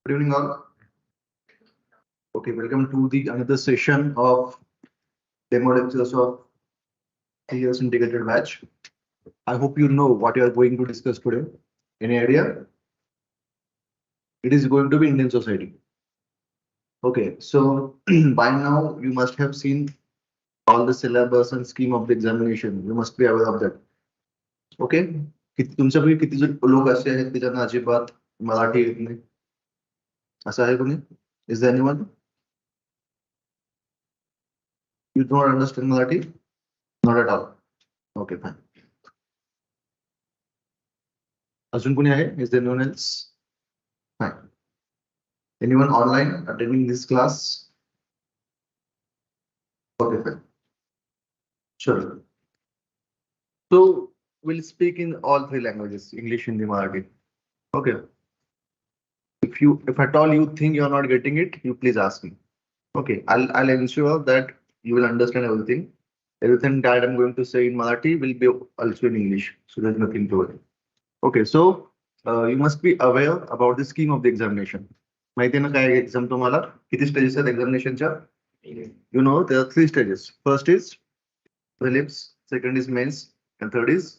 Good evening, all. Okay, welcome to the another session of demo lectures of 3 years integrated batch. I hope you know what you are going to discuss today. Any idea? It is going to be Indian society. Okay, so by now you must have seen all the syllabus and scheme of the examination. You must be aware of that. Okay, तुमच्यापैकी किती जण लोक असे आहेत की ज्यांना अजिबात मराठी येत नाही? असं आहे कोणी? Is there anyone? You do not understand Marathi? Not at all. Okay, fine. अजून कोणी आहे? Is there anyone else? Fine. Anyone online attending this class? Okay, fine. Sure. So we'll speak in all three languages: English, Hindi, Marathi. Okay. If at all you think you're not getting it, you please ask me. Okay, I'll ensure that you will understand everything. Everything that I'm going to say in Marathi will be also in English. So there's nothing to worry. Okay, so you must be aware about the scheme of the examination. माहिती आहे ना काय exam तुम्हाला किती stages आहेत एक्झामिनेशनच्या? You know there are 3 stages. First is prelims, second is mains, and third is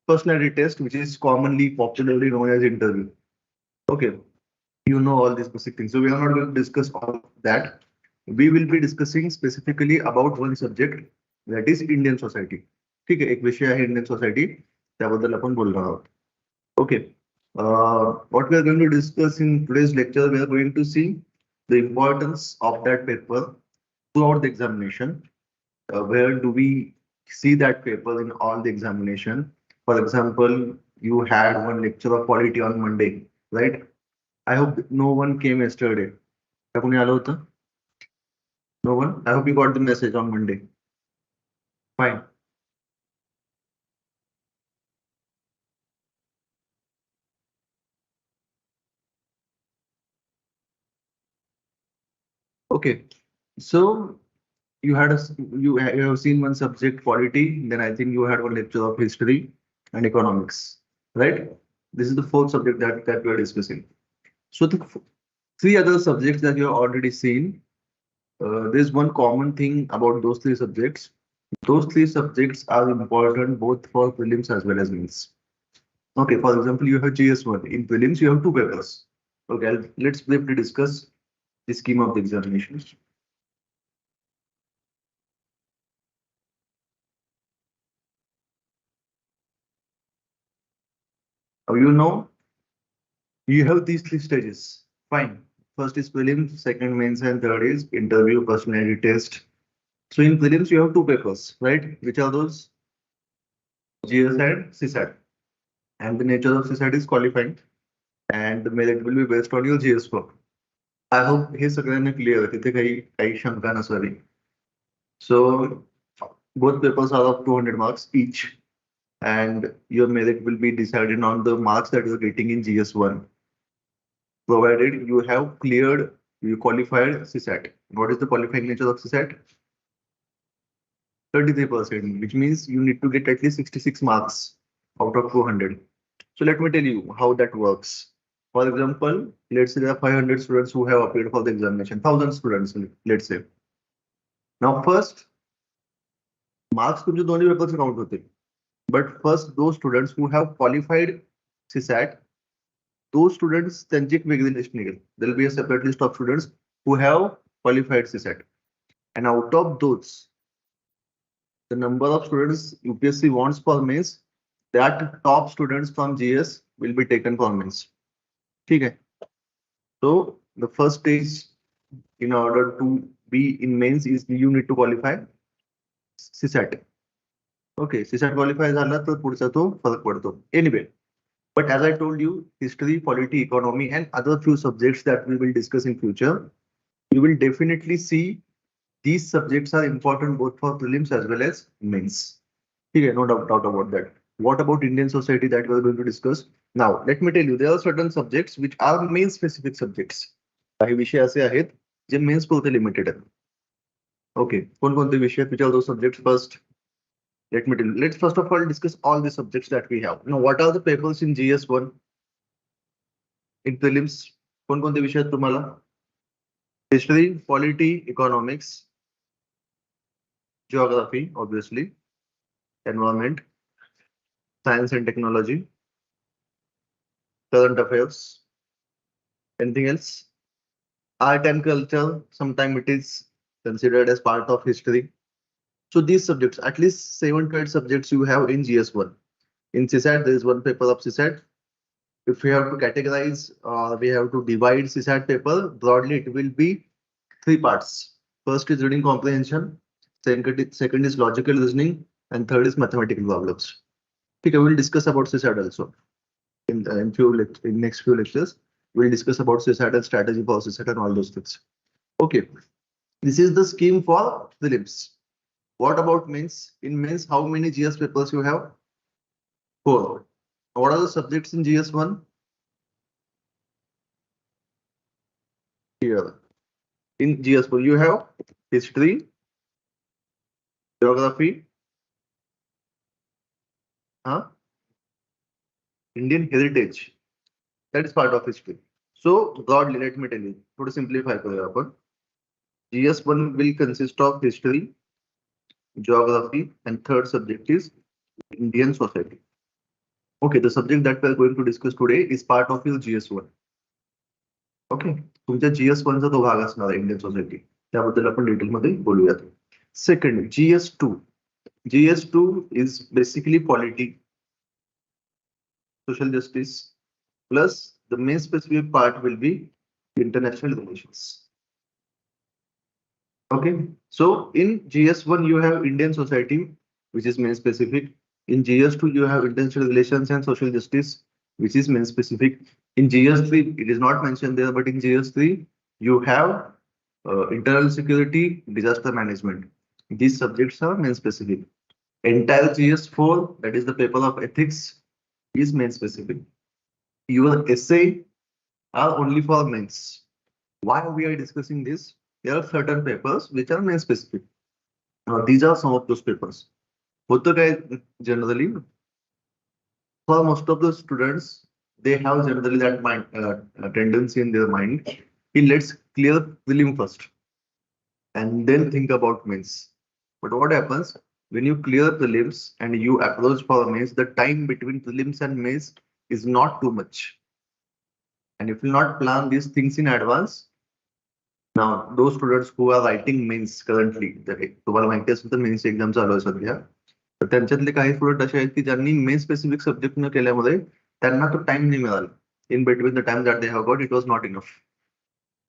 personality test, which is commonly popularly known as interview. Okay, you know all these basic things. So we are not going to discuss all that. We will be discussing specifically about one subject, that is Indian society. ठीक आहे, एक विषय आहे Indian society, त्याबद्दल आपण बोलणार आहोत. Okay. What we are going to discuss in today's lecture, we are going to see the importance of that paper throughout the examination. Where do we see that paper in all the examination? For example, you had one lecture of polity on Monday, right? I hope no one came yesterday. कोणी आलं होतं? No one? I hope you got the message on Monday. Fine. Okay, so you have seen one subject polity, then I think you had one lecture of history and economics, right? This is the 4th subject that we are discussing. So the 3 other subjects that you have already seen, there's one common thing about those 3 subjects. Those 3 subjects are important both for prelims as well as mains. Okay, for example, you have GS1. In prelims, you have 2 papers. Okay, let's briefly discuss the scheme of the examination. You know, you have these 3 stages. Fine. First is prelims, second mains, and third is interview, personality test. So in prelims, you have 2 papers, right? Which are those? GS and CSAT. And the nature of CSAT is qualifying, and the merit will be based on your GS score. I hope हे सगळ्यांना clear आहे, तिथे काही शंका नसावी. So both papers are of 200 marks each, and your merit will be decided on the marks that you're getting in GS1, provided you have you qualified CSAT. What is the qualifying nature of CSAT? 33%, which means you need to get at least 66 marks out of 200. So let me tell you how that works. For example, let's say there are 500 students who have appeared for the examination, 1000 students, let's say. Now first, marks तुमचे दोन्ही papers count होते. But first, those students who have qualified CSAT, those students त्यांची एक वेगळी list निघेल. There will be a separate list of students who have qualified CSAT. And out of those, the number of students UPSC wants for mains, that top students from GS will be taken for mains. Okay. So the first stage in order to be in mains is you need to qualify CSAT. Okay, CSAT qualify झाला तर पुढचा तो फरक पडतो. Anyway, but as I told you, history, polity, economy, and other few subjects that we will discuss in future, you will definitely see these subjects are important both for prelims as well as mains. Okay, no doubt about that. What about Indian society that we are going to discuss? Now, let me tell you, there are certain subjects which are main specific subjects. काही विषय असे आहेत जे mains पुरते limited आहेत. Okay, कोणकोणते विषय? Which are those subjects? First, let me tell you. Let's first of all discuss all the subjects that we have. Now, what are the papers in GS1? In prelims, कोणकोणते विषय आहेत तुम्हाला? History, polity, economics, geography, obviously, environment, science and technology, current affairs, anything else? Art and culture, sometimes it is considered as part of history. So these subjects, at least 7 to 8 subjects you have in GS1. In CSAT, there is one paper of CSAT. If we have to categorize, we have to divide CSAT paper broadly, it will be 3 parts. First is reading comprehension, second is logical reasoning, and third is mathematical problems. Okay, we will discuss about CSAT also in next few lectures. We'll discuss about CSAT and strategy for CSAT and all those things. Okay, this is the scheme for prelims. What about mains? In mains, how many GS papers you have? 4. What are the subjects in GS1? Here. In GS4, you have history, geography, Indian heritage. That is part of history. So broadly, let me tell you, to simplify, GS1 will consist of history, geography, and third subject is Indian society. Okay, the subject that we are going to discuss today is part of your GS1. Okay, तुमच्या GS1 चा तो भाग असणार आहे Indian society, त्याबद्दल आपण डिटेलमध्ये बोलूयात. Second, GS2. GS2 is basically polity, social justice, plus the main specific part will be international relations. Okay, so in GS1 you have Indian society, which is main specific. In GS2 you have international relations and social justice, which is main specific. In GS3 it is not mentioned there, but in GS3 you have internal security, disaster management. These subjects are main specific. Entire GS4, that is the paper of ethics, is main specific. Your essay are only for mains. Why we are discussing this? There are certain papers which are main specific. Now these are some of those papers. Generally, for most of the students, they have generally that mind tendency in their mind. Let's clear prelim first, and then think about mains. But what happens when you clear prelims and you approach for mains? The time between prelims and mains is not too much. And if you not plan these things in advance, now those students who are writing mains currently, तुम्हाला माहिती असेल तर mains exam चालू आहे सध्या, तर त्यांच्यातले काही student असे आहेत की ज्यांनी मेन स्पेसिफिक सब्जेक्ट न केल्यामुळे त्यांना तो टाइम नाही मिळाला. In between the time that they have got, it was not enough.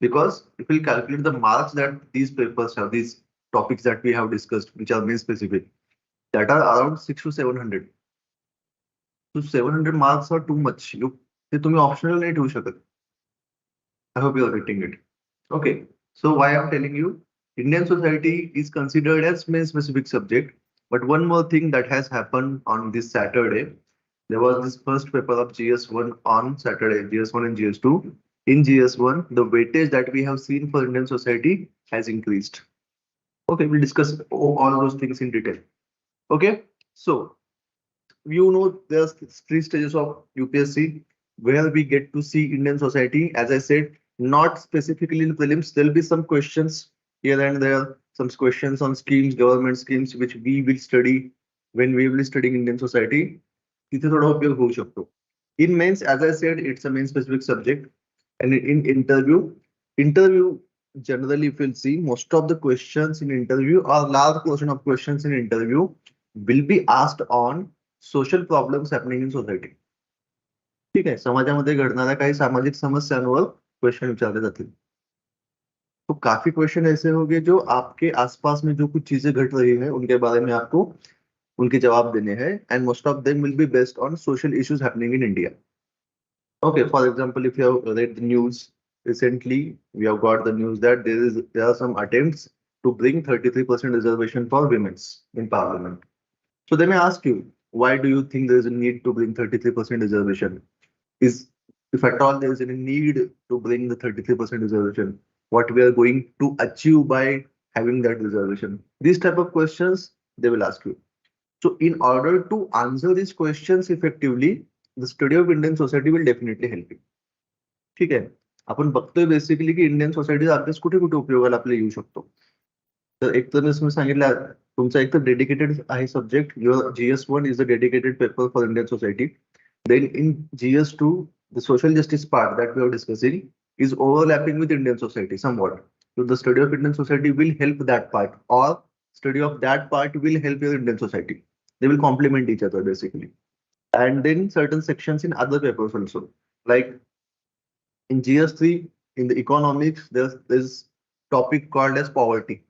Because if we calculate the marks that these papers have, these topics that we have discussed, which are main specific, that are around 600 to 700. So 700 marks are too much. ते तुम्ही optional नाही ठेवू शकत. I hope you are getting it. Okay. So why I'm telling you, Indian society is considered as main specific subject. But one more thing that has happened on this Saturday, there was this first paper of GS1 on Saturday, GS1 and GS2. In GS1, the weightage that we have seen for Indian society has increased. Okay, we'll discuss all those things in detail. Okay, so you know there's 3 stages of UPSC where we get to see Indian society. As I said, not specifically in prelims, there'll be some questions here and there, some questions on schemes, government schemes, which we will study when we will be studying Indian society. तिथे थोडा उपयोग होऊ शकतो. In mains, as I said, it's a main specific subject. And in interview, generally, if you'll see, most of the questions in interview, or large portion of questions in interview, will be asked on social problems happening in society. ठीक है, समाजामध्ये घडणाऱ्या काही सामाजिक समस्यांवर question विचारे जाते. तो काफी क्वेश्चन ऐसे होंगे जो आपके आसपास में जो कुछ चीजें घट रही है उनके बारे में आपको उनके जवाब देने हैं. And most of them will be based on social issues happening in India. Okay, for example, if you have read the news recently, we have got the news that there are some attempts to bring 33% reservation for women in parliament. So they may ask you, why do you think there is a need to bring 33% reservation? If at all there is any need to bring the 33% reservation, what we are going to achieve by having that reservation? These type of questions they will ask you. So in order to answer these questions effectively, the study of Indian society will definitely help you. ठीक है. आपण बघतोय basically की Indian सोसायटीचा अभ्यास कुठे कुठे उपयोगाला आपल्याला येऊ शकतो. तर एक तर मी सांगितलं, तुमचा एक तर डेडिकेटेड आहे subject, your GS1 is a dedicated paper for Indian society. Then in GS2, the social justice part that we are discussing is overlapping with Indian society somewhat. So the study of Indian society will help that part, or study of that part will help your Indian society. They will complement each other basically. And then certain sections in other papers also. Like in GS3, in the economics, there's this topic called as poverty.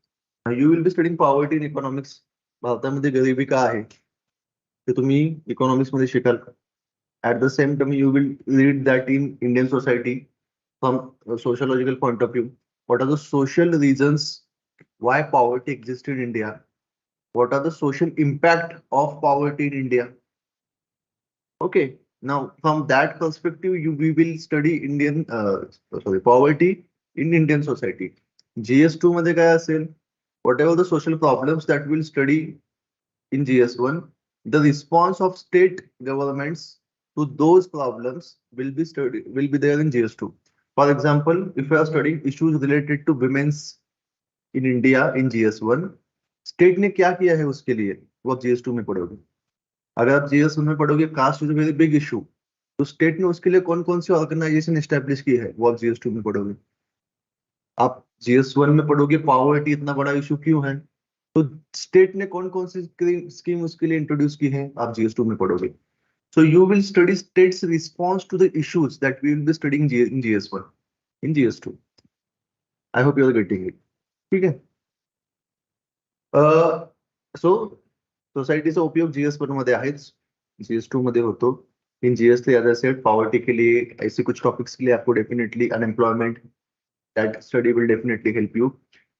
Now you will be studying poverty in economics. भारतामध्ये गरिबी का आहे ते तुम्ही economics मध्ये शिकाल. At the same time, you will read that in Indian society from a sociological point of view. What are the social reasons why poverty exists in India? What are the social impact of poverty in India? Okay. Now, from that perspective, we will study poverty in Indian society. GS2 मध्ये काय असेल? Whatever the social problems that we'll study in GS1, the response of state governments to those problems will be there in GS2. For example, if we are studying issues related to women's in India in GS1, state ने क्या किया है उसके लिए, वो आप GS2 में पढ़ोगे. अगर आप GS1 में पढ़ोगे caste is very big issue, तो स्टेट ने उसके लिए कौन कौन सी ऑर्गेनाइजेशन एस्टेब्लिश की है, वो आप GS2 में पढ़ोगे. आप GS1 में पढ़ोगे पॉवर्टी इतना बड़ा इशू क्यों है, तो स्टेट ने कौन कौन सी स्कीम उसके लिए इंट्रोड्यूस की है, आप GS2 में पढ़ोगे. So you will study state's response to the issues that we will be studying in GS1, in GS2. I hope you are getting it. ठीक है. सो सोसायटीचा उपयोग GS1 मध्ये आहेच, GS2 मध्ये होतो. In GS3 as I said poverty के लिए ऐसे कुछ टॉपिक्स के लिए आपको definitely unemployment, that study will definitely help you.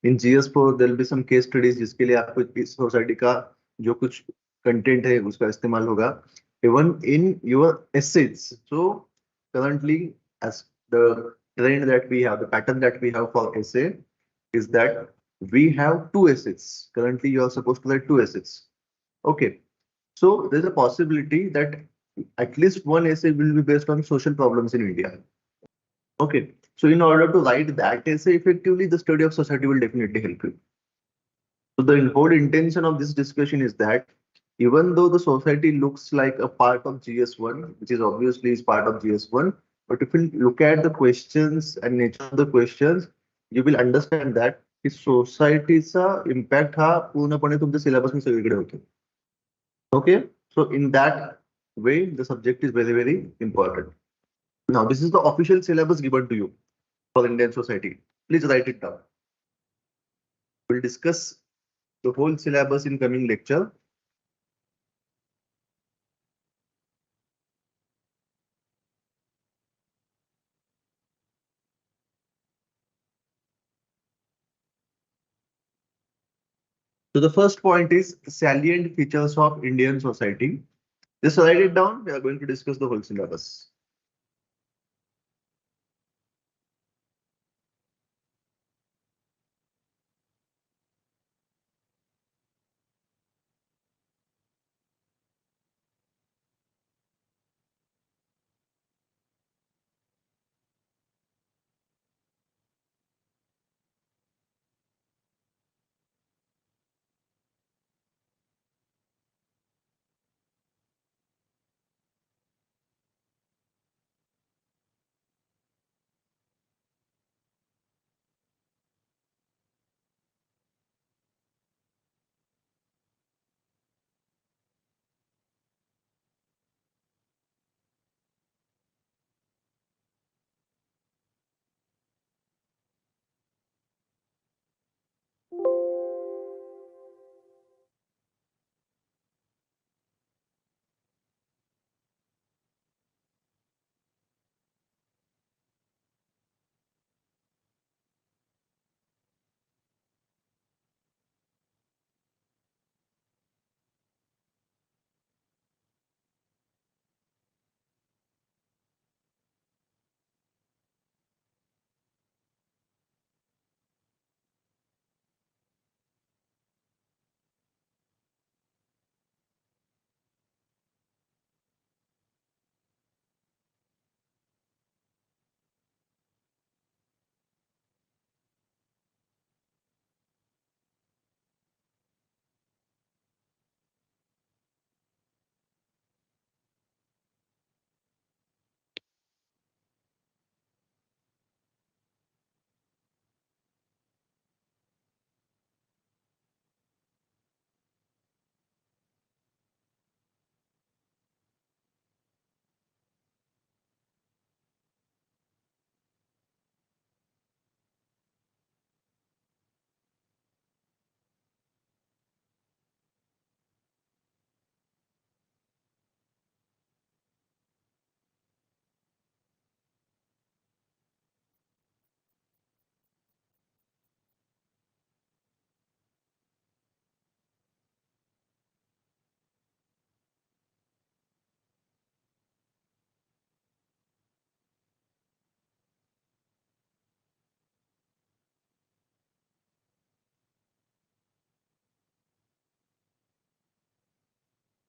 In GS4 there will be some case studies जिसके लिए आपको इस सोसाइटी का जो कुछ कंटेंट है उसका इस्तेमाल होगा. Even in your essays. So currently as the trend that we have, the pattern that we have for essay is that we have two essays. Currently, you are supposed to write two essays. Okay. So there's a possibility that at least one essay will be based on social problems in India. Okay. So in order to write that essay effectively, the study of society will definitely help you. So the whole intention of this discussion is that even though the society looks like a part of GS1, which is obviously is part of GS1, but if you look at the questions and nature of the questions, you will understand that की सोसायटीचा impact हा पूर्णपणे तुमच्या syllabus में सगळीकडे होतो. Okay. So in that way the subject is very very important. Now this is the official syllabus given to you for Indian society. Please write it down. We'll discuss the whole syllabus in coming lecture. So the first point is salient features of Indian society. Just write it down. We are going to discuss the whole syllabus.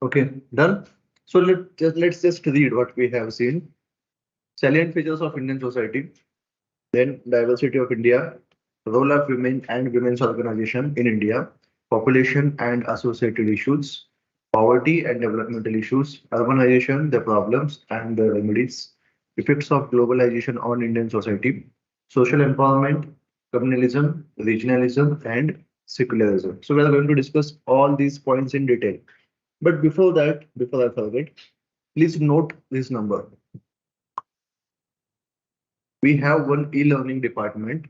Okay, done. So let's just read what we have seen. Salient features of Indian society, then diversity of India, role of women and women's organization in India, population and associated issues, poverty and developmental issues, urbanization, the problems and the remedies, effects of globalization on Indian society, social empowerment, communalism, regionalism, and secularism. So we are going to discuss all these points in detail. But before that, before I forget, please note this number. We have one e-learning department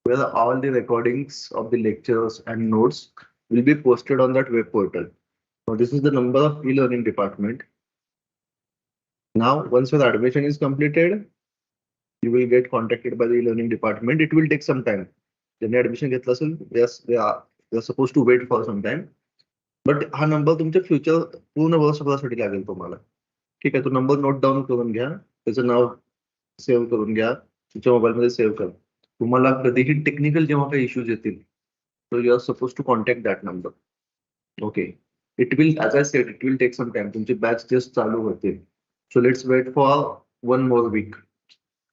where all the recordings of the lectures and notes will be posted on that web portal. So this is the number of e-learning department. Now, once your admission is completed, you will get contacted by the e-learning department. It will take some time. ज्यांनी admission घेतलं असेल, yes, they are supposed to wait for some time. But हा number तुमच्या future पूर्ण वर्षभरासाठी लागेल तुम्हाला. ठीक आहे, तो नंबर नोट डाऊन करून घ्या. त्याचं नाव सेव्ह करून घ्या. तुमच्या मोबाईलमध्ये सेव्ह करा. तुम्हाला कधीही टेक्निकल जेव्हा काही इश्यूज येतील, so you are supposed to contact that number. Okay. It will, as I said, it will take some time. तुमची batch just चालू होते. So let's wait for one more week.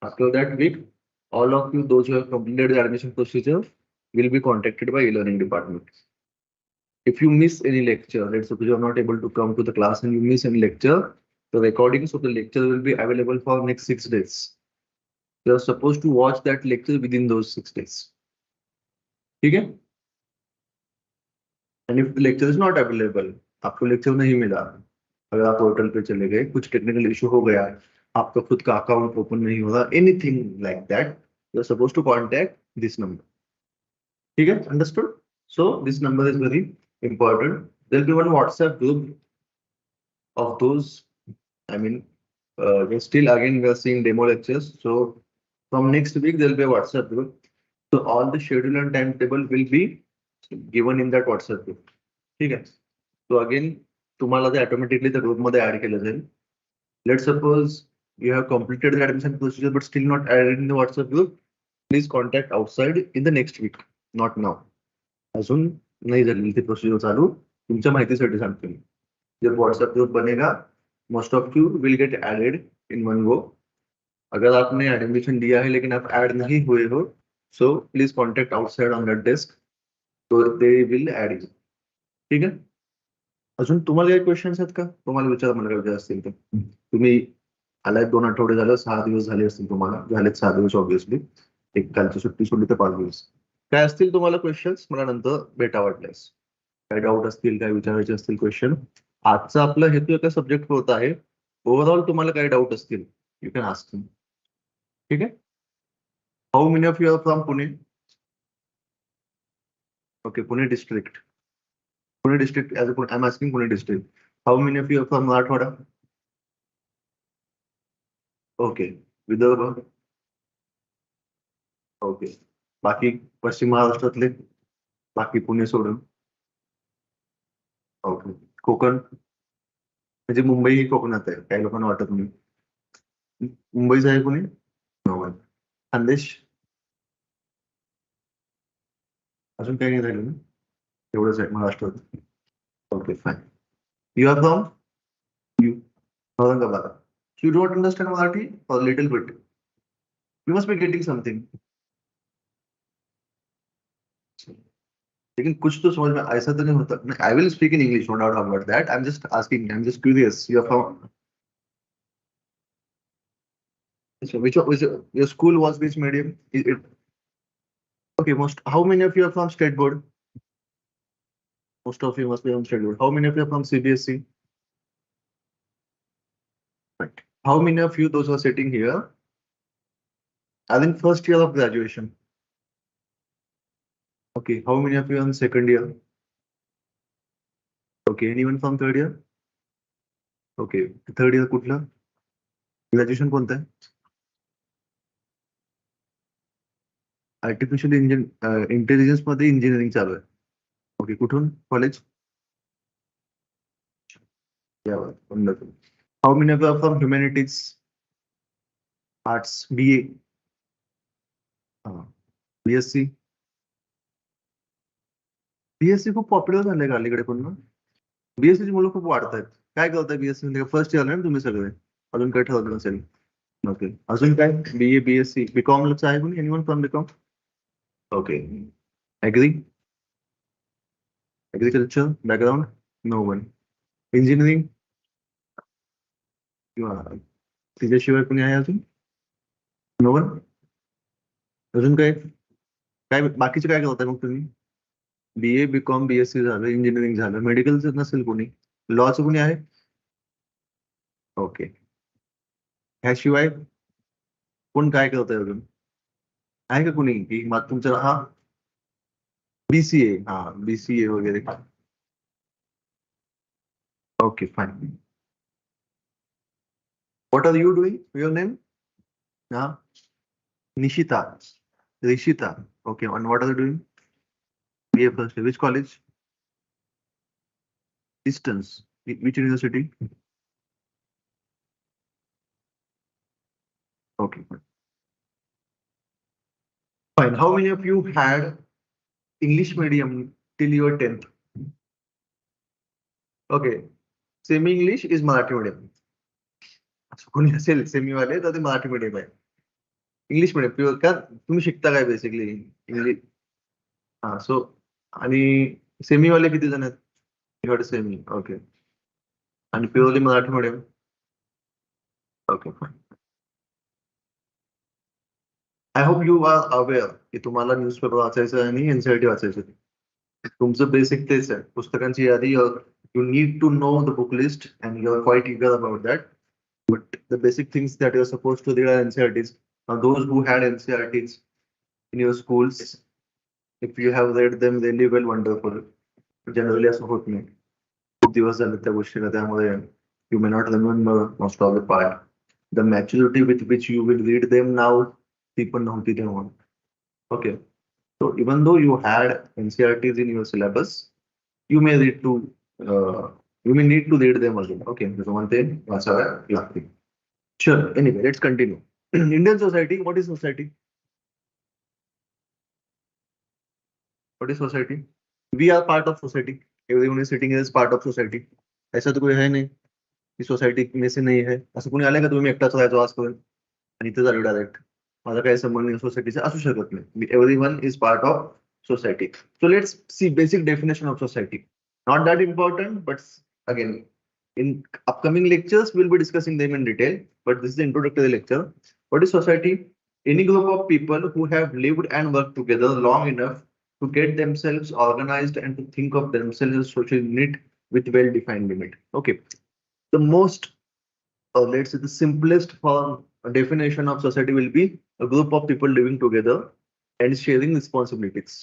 After that week, all of you, those who have completed the admission procedure, will be contacted by e-learning department. If you miss any lecture, let's suppose you are not able to come to the class and you miss any lecture, the recordings of the lecture will be available for next 6 days. You are supposed to watch that lecture within those 6 days. ठीक है? And if the lecture is not available, आपको lecture नहीं मिला, अगर आप portal पे चले गए, कुछ टेक्निकल इशू हो गया, आपका खुद का अकाउंट ओपन नहीं हो रहा, anything like that, you are supposed to contact this number. ठीक है? Understood? So this number is very important. There will be one WhatsApp group of those. I mean, still again we are seeing demo lectures. So from next week there will be a WhatsApp group. So all the schedule and timetable will be given in that WhatsApp group. ठीक आहे. So again, तुम्हाला ते automatically त्या ग्रुपमध्ये add केलं जाईल. Let suppose you have completed the admission procedure but still not added in the WhatsApp group. Please contact outside in the next week, not now. अजून नाही झालेली ती प्रोसिजर चालू. तुमच्या माहितीसाठी सांगतो मी. जब WhatsApp ग्रुप बनेगा, most of you will get added in one go. अगर आपने एडमिशन दिया है लेकिन आप ऐड नहीं हुए हो, so please contact outside on that desk. So they will add you. ठीक आहे. अजून तुम्हाला काही क्वेश्चन्स आहेत का? तुम्हाला विचार मला काय असतील तर. तुम्ही आलाय 2 आठवडे झालं, 6 दिवस झाले असतील तुम्हाला. झालेत 6 दिवस ऑब्व्हियसली. एक कालची सुट्टी सोडली तर 5 दिवस. काय असतील तुम्हाला क्वेश्चन्स मला नंतर भेटा वाटल्यास. काय डाऊट असतील, काय विचारायचे असतील क्वेश्चन. आजचा आपला हेतू एका सब्जेक्ट होत आहे. ओव्हरऑल तुम्हाला काय डाऊट असतील, यू कॅन आस्क मी. ठीक आहे. How many of you are from Pune? Okay, Pune district. Pune district, as a I'm asking Pune district. How many of you are from Marathwada? Okay. Vidarbha? Okay. बाकी पश्चिम महाराष्ट्रातले? बाकी पुणे सोडून? Okay. Konkan? म्हणजे मुंबई ही कोकणात आहे, काही लोकांना वाटत नाही. मुंबईच आहे कोणी? खानदेश? अजून काही नाही राहिलं ना? एवढंच आहे महाराष्ट्रात. Okay, fine. You are from? You Aurangabad. You don't understand Marathi or little bit? You must be getting something. लेकिन कुछ तो समझ में ऐसा तो नहीं होता. I will speak in English, no doubt about that. I'm just asking. I'm just curious. You're from? So which your school was which medium? Okay, most. How many of you are from state board? Most of you must be from state board. How many of you are from CBSE? Right. How many of you, those who are sitting here, are in first year of graduation? Okay. How many of you are in second year? Okay. Anyone from third year? Okay. Third year कुठलं? Graduation कोणतं आहे? Artificial intelligence मध्ये engineering चालू आहे. Okay. कुठून college? Wonderful. How many of you are from humanities? Arts, BA? BSc? BSc खूप popular झालंय का अलीकडे पुन्हा? बीएससी मुलं खूप वाढतायत. काय करताय बीएससी मध्ये? फर्स्ट इयर ना तुम्ही सगळे? अजून काय ठरवलं नसेल? ओके. अजून काय? बीए, बीएससी, बीकॉमच आहे कोणी? Anyone from BCom? Okay. Agri? Agriculture background? No one. Engineering किंवा त्याच्याशिवाय कोणी आहे अजून? No one. अजून काय? काय बाकीचे काय करताय मग तुम्ही? बीए, बीकॉम, बीएससी झालं, इंजिनिअरिंग झालं, मेडिकलचं नसेल कोणी? लॉचं कोणी आहे? ओके. ह्याशिवाय कोण काय करतंय अजून? आहे का कोणी की मग तुमचं हा बीसीए? हा, बीसीए वगैरे. Okay fine. What are you doing? Your name? हा, Nishita, Rishita. Okay. and what are you doing? BA first year. Which college? Distance. Which university? Okay. Fine. How many of you had English medium till your 10th? Okay. Semi English is Marathi medium. कोणी असेल semi वाले तर ते Marathi medium आहे. English medium pure का तुम्ही शिकता काय बेसिकली? इंग्लिश. हा, सो आणि सेमी वाले किती जण आहेत? You semi. ओके. आणि purely Marathi medium? Okay fine. I hope you are aware की तुम्हाला न्यूजपेपर वाचायचं आणि एनसीईआरटी वाचायचं. तुमचं बेसिक तेच आहे, पुस्तकांची यादी. You need to know the book list and you are quite eager about that. But the basic things that you're supposed to read are NCERTs. Now, those who had NCERTs in your schools, if you have read them really well, wonderful. Generally, असं होत नाही. खूप दिवस झाले त्या गोष्टीला, त्यामुळे you may not remember most of the part. The maturity with which you will read them now, ती पण नव्हती तेव्हा. Okay. So even though you had NCERTs in your syllabus, you may read to you may need to read them again. Okay. जसं म्हणते वाचाव्या लागतील. Sure. Anyway, let's continue. Indian society. What is society? What is society? We are part of society. Everyone is sitting is part of society. ऐसा तो कोई है नहीं कि society में से नहीं है. असं कोणी आलं का तुम्ही एकटाच राहायचो आजपर्यंत आणि इथे झालो डायरेक्ट? माझा काही संबंध नाही सोसायटीचा, असू शकत नाही. Everyone is part of society. So let's see basic definition of society. Not that important, but again, in upcoming lectures, we'll be discussing them in detail. But this is the introductory lecture. What is society? Any group of people who have lived and worked together long enough to get themselves organized and to think of themselves as social unit with well-defined limit. Okay. The most, let's say, the simplest form definition of society will be a group of people living together and sharing responsibilities.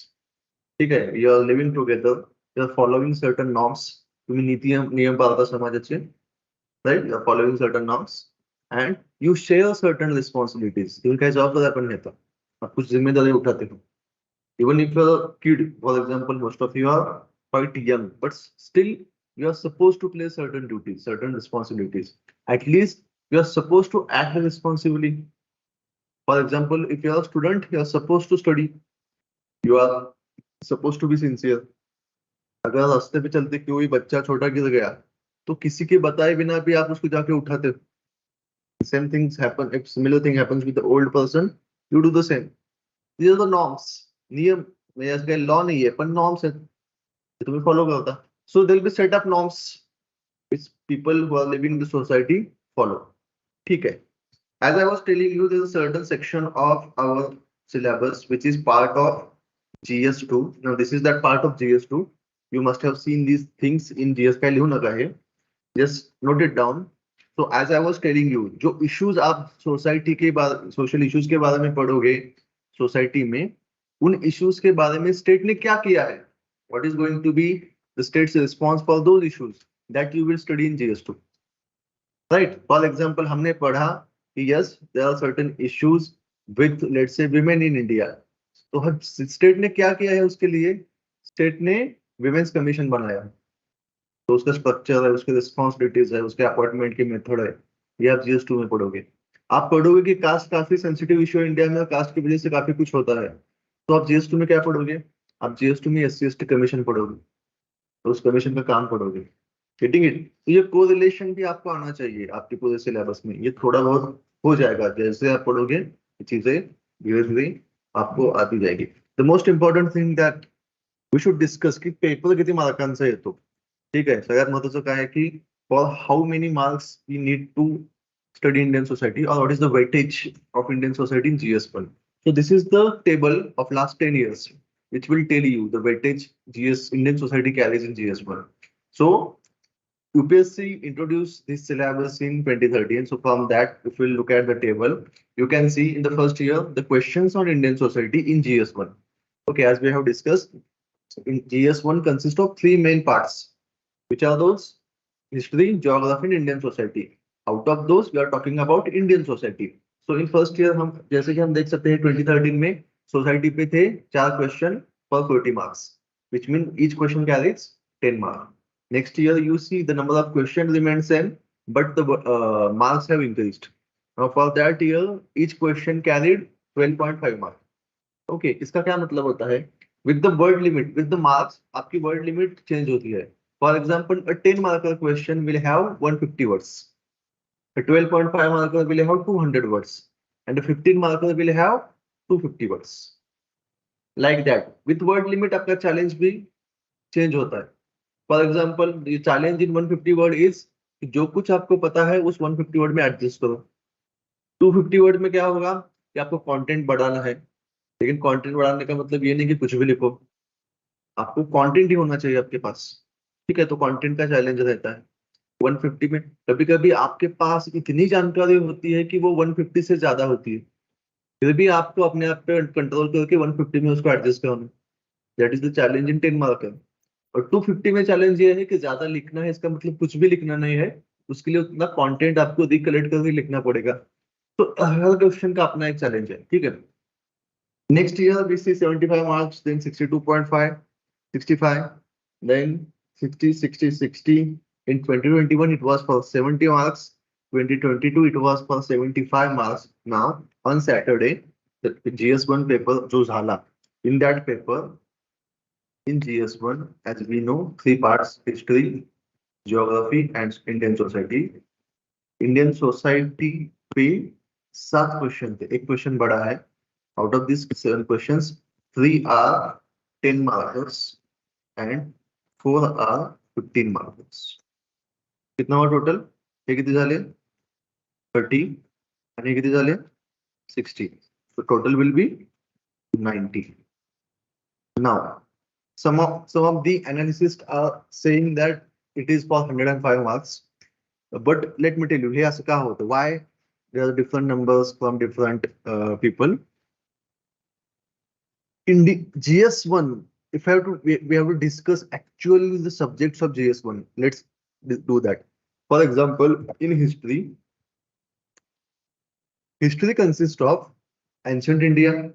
Okay, you are living together. You are following certain norms. तुम्ही नीती नियम पाळता समाजाचे, right? You are following certain norms and you share certain responsibilities. तुम्ही काही जबाबदारी पण घेता, कुछ जिम्मेदारी उठाते हो. Even if you're a kid, for example, most of you are quite young, but still you are supposed to play certain duties, certain responsibilities. At least you are supposed to act responsibly. For example, if you are a student, you are supposed to study. You are supposed to be sincere. अगर रास्ते पे चलते कोई बच्चा छोटा गिर गया तो किसी के बताए बिना भी आप उसको जाके उठाते हो. Same things happen. If similar thing happens with the old person, you do the same. These are the norms. नियम म्हणजे असं काही लॉ नाहीये, पण नॉर्म्स आहेत ते तुम्ही फॉलो करता. So there will be set up norms which people who are living in the society follow. ठीक है. As I was telling you, there is a certain section of our syllabus which is part of GS2. Now this is that part of GS2. You must have seen these things in GS. का लिहू नका है, just note it down. So as I was telling you, जो issues आप society के बारे, social issues के बारे में पढ़ोगे सोसाइटी में, उन इश्यूज के बारे में स्टेट ने क्या किया है, what is going to be the state's response for those issues, that you will study in GS2. Right? For example, हमने पढ़ा कि yes, there are certain issues with, let's say, women in India. तो state ने क्या किया है उसके लिए? स्टेट ने विमेंस कमीशन बनाया. तो उसका स्ट्रक्चर है, उसके रिस्पॉन्सिबिलिटीज है, उसके अपॉइंटमेंट की मेथड है, ये आप GS2 में पढ़ोगे. आप पढ़ोगे कि कास्ट काफी सेंसिटिव इश्यू है इंडिया में, कास्ट की वजह से काफी कुछ होता है, तो आप GS2 में क्या पढ़ोगे? आप GS2 में SC ST कमीशन पढ़ोगे, तो उस कमीशन का काम पढ़ोगे. Getting it? तो ये कोरिलेशन भी आपको आना चाहिए आपके पूरे सिलेबस में, ये थोड़ा बहुत हो जाएगा जैसे आप पढ़ोगे, ये चीजें धीरे धीरे आपको आती जाएगी. The most important thing that we should discuss की पेपर किती मार्कांचा येतो. ठीक आहे, सगळ्यात महत्वाचं काय आहे की for how many marks we need to study Indian society, or what is the weightage of Indian society in GS1. So this is the table of last 10 years, which will tell you the weightage GS Indian society carries in GS1. So UPSC introduced this syllabus in 2013. So from that, if we look at the table, you can see in the first year, the questions on Indian society in GS1. Okay, as we have discussed, in GS1 consists of three main parts. Which are those? History, geography, and Indian society. Out of those, we are talking about Indian society. So in first year, हम जैसे कि हम देख सकते हैं 2013 में society पे थे 4 क्वेश्चन पर 40 marks, which mean each question carries 10 marks. Next year, you see the number of questions remains same, but the marks have increased. Now for that year, each question carried 12.5 marks. Okay, इसका क्या मतलब होता है? With the word limit, with the marks, आपकी word limit change होती है. For example, a 10 marker question will have 150 words. A 12.5 marker will have 200 words, and a 15 marker will have 250 words. Like that. With word limit, आपका challenge भी change होता है. For example, the challenge in 150 word is जो कुछ आपको पता है उस 150 word में adjust करो. 250 word में क्या होगा कि आपको content बढ़ाना है, लेकिन content बढ़ाने का मतलब ये नहीं कि कुछ भी लिखो, आपको content ही होना चाहिए आपके पास. ठीक है, तो कंटेंट का चैलेंज रहता है. 150 में कभी कभी आपके पास इतनी जानकारी होती है कि वो 150 से ज्यादा होती है, फिर भी आपको अपने आप पे कंट्रोल करके 150 में उसको एडजस्ट करना. That is the challenge in 10 marker. और 250 में चैलेंज ये है कि ज्यादा लिखना है, इसका मतलब कुछ भी लिखना नहीं है, उसके लिए उतना कंटेंट आपको रिकलेक्ट करके लिखना पड़ेगा. तो हर क्वेश्चन का अपना एक चैलेंज है. ठीक है. Next year we see 75 marks, then 62.5, 65, then 60, 60, 60. In 2021, it was for 70 marks. 2022, it was for 75 marks. Now, on Saturday, the GS1 paper, जो झाला, in that paper, in GS1, as we know, 3 parts: history, geography, and Indian society. Indian society पे 7 question थे, एक question बड़ा है. Out of these 7 questions, 3 are 10 markers and 4 are 15 markers. कितना हुआ total? हे किती झाले? 30 आणि हे किती झाले? 60. So total will be 90. Now, some of the analysts are saying that it is for 105 marks. But let me tell you, हे असं का होतं? Why there are different numbers from different people? In the GS1, if I have to, we have to discuss actually the subjects of GS1. Let's do that. For example, in history, history consists of ancient India,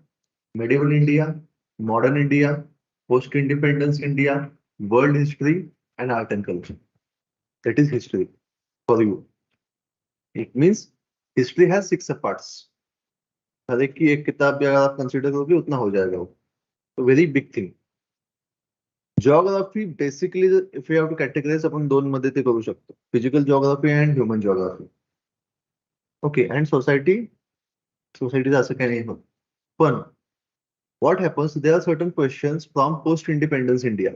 medieval India, modern India, post-independence India, world history, and art and culture. That is history for you. It means history has 6 parts. हर एक की एक किताब भी अगर आप consider करोगे उतना हो जाएगा वो. So very big thing. Geography basically, if you have to categorize, आपण 2 मध्ये ते करू शकतो. Physical geography and human geography. Okay, and society असं काही नाही होत. पण what happens, there are certain questions from post-independence India,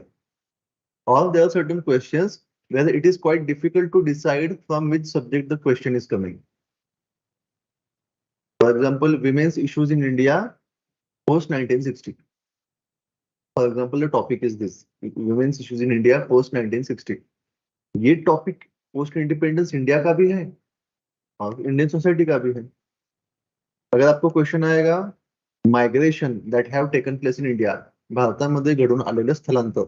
or there are certain questions where it is quite difficult to decide from which subject the question is coming. For example, women's issues in India post 1960. For example, the topic is this: women's issues in India post 1960. ये topic post independence India का भी है और Indian society का भी है. अगर आपको क्वेश्चन आएगा migration that have taken place in India, भारतामध्ये घडून आलेलं स्थलांतर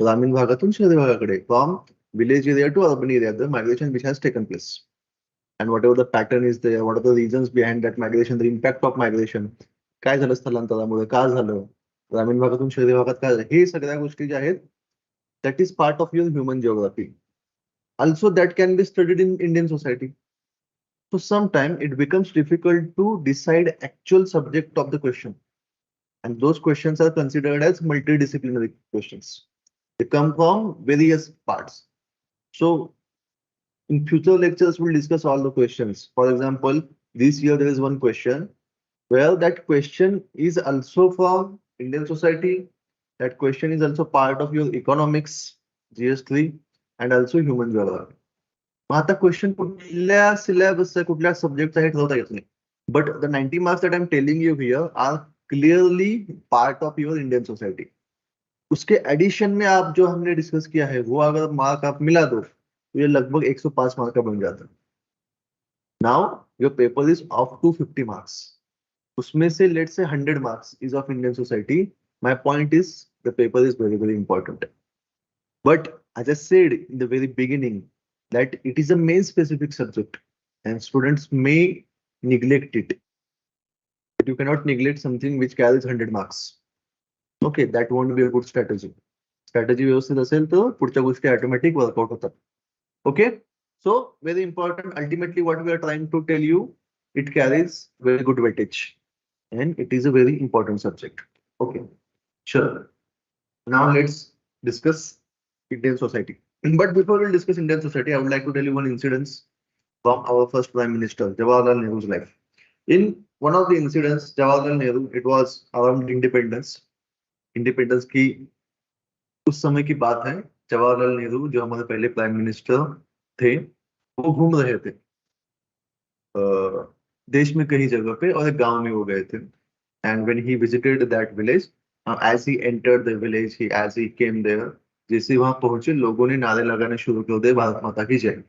ग्रामीण भागातून शहरी भागाकडे, from village area to urban area, the migration which has taken place, and whatever the pattern is there, what are the reasons behind that migration, the impact of migration, काय झालं स्थलांतरामुळे, का झालं, ग्रामीण भागातून शहरी भागात काय झालं, हे सगळ्या गोष्टी ज्या आहेत, that is part of your human geography. Also, that can be studied in Indian society. So sometimes it becomes difficult to decide actual subject of the question. And those questions are considered as multidisciplinary questions. They come from various parts. So in future lectures, we'll discuss all the questions. For example, this year there is one question. Well, that question is also from Indian society. That question is also part of your economics, GS3, and also human geography. मग आता question कुठल्या syllabus कुठल्या सब्जेक्टचा हे ठरवता येत नाही. But the 90 marks that I am telling you here are clearly part of your Indian society. उसके addition में आप जो हमने डिस्कस किया है वो अगर मार्क आप मिला दो तो ये लगभग 105 मार्क का बन जाता है. Now your paper is of two 50 marks. उसमें से let's say 100 marks is of Indian society. My point is the paper is very very important. But as I said in the very beginning, that it is a main specific subject and students may neglect it. But you cannot neglect something which carries 100 marks. Okay, that won't be a good strategy. Strategy व्यवस्थित असेल तर पुढच्या गोष्टी automatic workout होतात. Okay, so very important. Ultimately, what we are trying to tell you, it carries very good weightage and it is a very important subject. Okay, sure. Now let's discuss Indian society. But before we discuss Indian society, I would like to tell you one incident from our first Prime Minister, Jawaharlal Nehru's life. In one of the incidents, Jawaharlal Nehru, it was around independence. Independence की उस समय की बात है. जवाहरलाल नेहरू जो हमारे पहले prime minister थे, वो घूम रहे थे देश में कई जगह पे और एक गांव में वो गए थे. And when he visited that village, as he entered the village, as he came there, जैसे वहां पहुंचे लोगों ने नारे लगाने शुरू कर दिए, भारत माता की जय,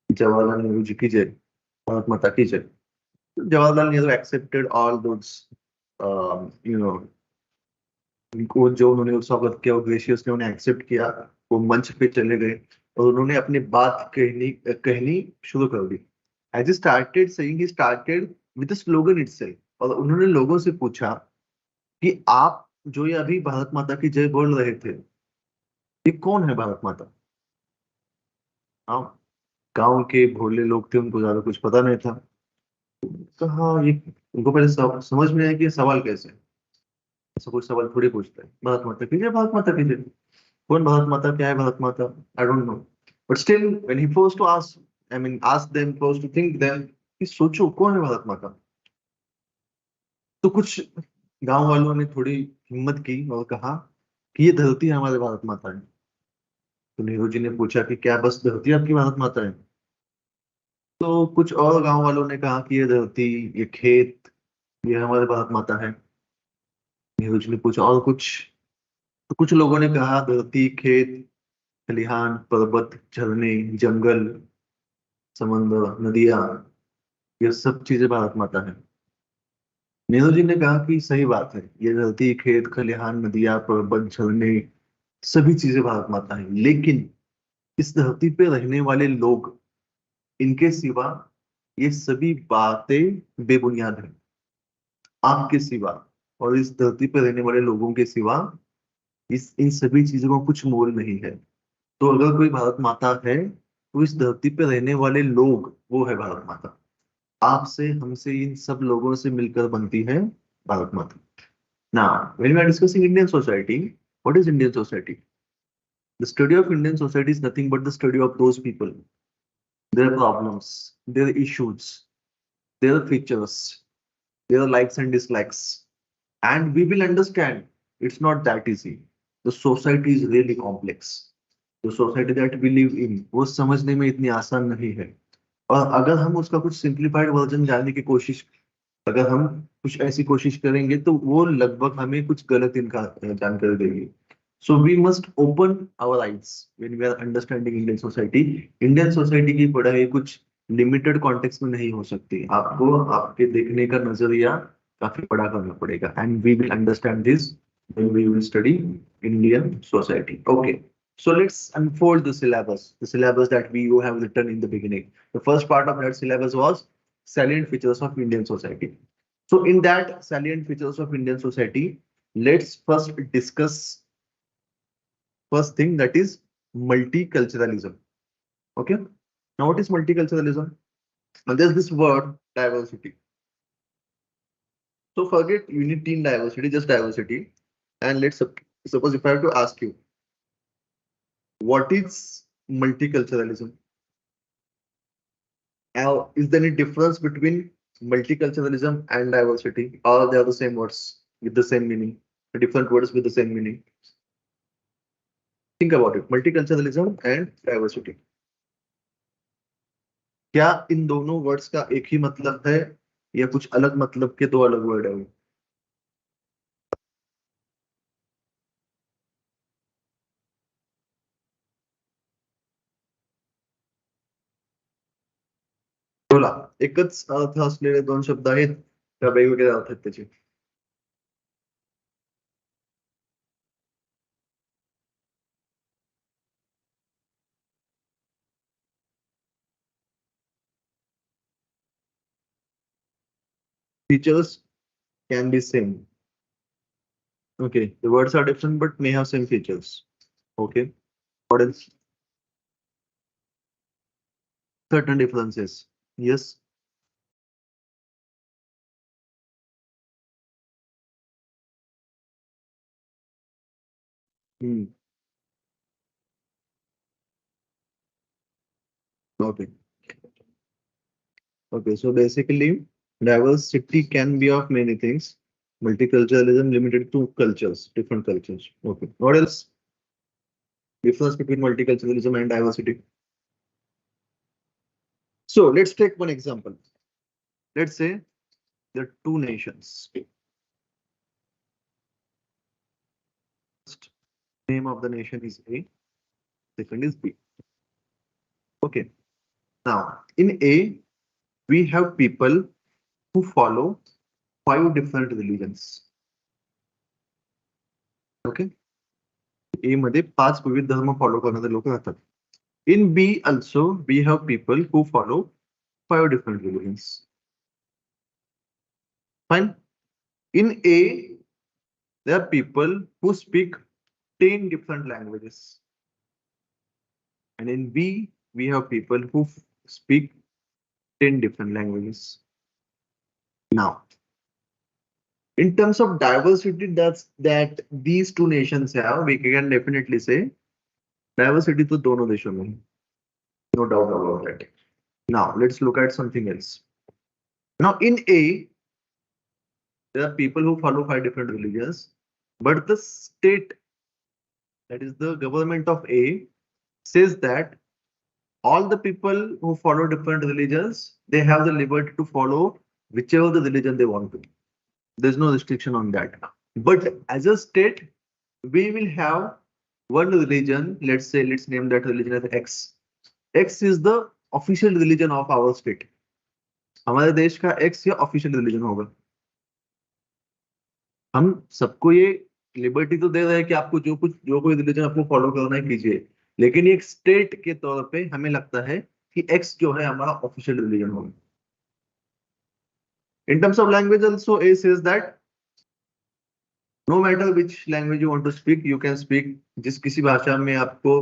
जवाहरलाल नेहरू जी की जय, भारत माता की जय. Jawaharlal Nehru accepted all those उनको जो उन्होंने स्वागत किया वो ग्रेशियसली उन्हें एक्सेप्ट किया. वो मंच पे चले गए और उन्होंने अपनी बात कहनी शुरू कर दी. As he started saying, he started with the slogan itself. और उन्होंने लोगों से पूछा कि आप जो ये अभी भारत माता की जय बोल रहे थे, ये कौन है भारत माता? हाँ, गांव के भोले लोग थे, उनको ज्यादा कुछ पता नहीं था. कहा ये उनको पहले समझ में आया कि ये सवाल कैसे है. ऐसा कोई सवाल थोड़ी पूछता है. भारत माता की जय, भारत माता की जय. कौन भारत माता, क्या है Bharat Mata? I don't know. But still when he forced to ask, I mean ask them, forced to think them कि सोचो कौन है भारत माता. तो कुछ गांव वालों ने थोड़ी हिम्मत की और कहा कि ये धरती हमारे भारत माता है. तो नेहरू जी ने पूछा कि क्या बस धरती आपकी भारत माता है? तो कुछ और गांव वालों ने कहा कि ये धरती, ये खेत, ये हमारे भारत माता है. नेहरू जी ने पूछा और कुछ? तो कुछ लोगों ने कहा धरती, खेत, खलिहान, पर्वत, झरने, जंगल, समंदर, नदियां, ये सब चीजें भारत माता है. नेहरू जी ने कहा कि सही बात है, ये धरती, खेत, खलिहान, नदियां, पर्वत, झरने, सभी चीजें भारत माता है. लेकिन इस धरती पे रहने वाले लोग, इनके सिवा ये सभी बातें बेबुनियाद है. आपके सिवा और इस धरती पे रहने वाले लोगों के सिवा इन सभी चीजों का कुछ मोल नहीं है. तो अगर कोई भारत माता है तो इस धरती पे रहने वाले लोग, वो है भारत माता. आपसे, हमसे, इन सब लोगों से मिलकर बनती है भारत माता. Now, when we are discussing Indian society, what is Indian society? The study of Indian society is nothing but the study of those people, their problems, their issues, their features, their likes and dislikes. And we will understand it's not that easy. The society is really complex. The society that we live in, वो समझने में इतनी आसान नहीं है. और अगर हम उसका कुछ सिंप्लीफाइड वर्जन जानने की कोशिश, अगर हम कुछ ऐसी कोशिश करेंगे तो वो लगभग हमें कुछ गलत इनका जानकारी देगी. So we must open our eyes when we are understanding Indian society. Indian society की पढ़ाई कुछ लिमिटेड कॉन्टेक्स्ट में नहीं हो सकती. आपको आपके देखने का नजरिया काफी बड़ा करना पड़ेगा. And we will understand this when we will study Indian society. Okay, so let's unfold the syllabus that we have written in the beginning. The first part of that syllabus was salient features of Indian society. So in that salient features of Indian society, let's first discuss first thing, that is multiculturalism. Okay, now what is multiculturalism? Now there's this word diversity. So forget unity in diversity, just diversity. And let's suppose if I have to ask you, what is multiculturalism. Is there any difference between multiculturalism and diversity, or they are the same words with the same meaning, different words with the same meaning? Think about it, multiculturalism and diversity. क्या इन दोनों words का एक ही मतलब है या कुछ अलग मतलब के दो अलग वर्ड है वो? बोला एकच अर्थ असलेले दोन शब्द आहेत त्या वेगवेगळे अर्थ आहेत त्याचे? Features can be same. Okay, the words are different but may have same features. Okay, what else? Certain differences. Yes. Hmm. Okay. Okay, so basically, diversity can be of many things. Multiculturalism limited to cultures, different cultures. Okay. What else? Difference between multiculturalism and diversity. So let's take one example. Let's say there are two nations. First name of the nation is A, second is B. Okay. Now, in A, we have people who follow 5 different religions. Okay. A मध्ये 5 विविध धर्म follow करणारे लोक राहतात. In B also, we have people who follow 5 different religions. Fine. In A, there are people who speak 10 different languages. And in B, we have people who speak 10 different languages. Now, in terms of diversity that these two nations have, we can definitely say diversity to दोनों देशों में, no doubt about that. Now, let's look at something else. Now, in A, there are people who follow 5 different religions, but the state, that is the government of A, says that all the people who follow different religions, they have the liberty to follow whichever the religion they want to. There's no restriction on that. But as a state, we will have one religion. Let's name that religion as X. X is the official religion of our state. हमारे देश का X या official religion होगा. हम सबको ये liberty तो दे रहे हैं कि आपको जो कोई रिलीजन आपको फॉलो करना है कीजिए, लेकिन एक स्टेट के तौर पे हमें लगता है कि X जो है हमारा ऑफिशियल रिलीजन होगा. In terms of language also, A says that no matter which language you want to speak, you can speak. जिस किसी भाषा में आपको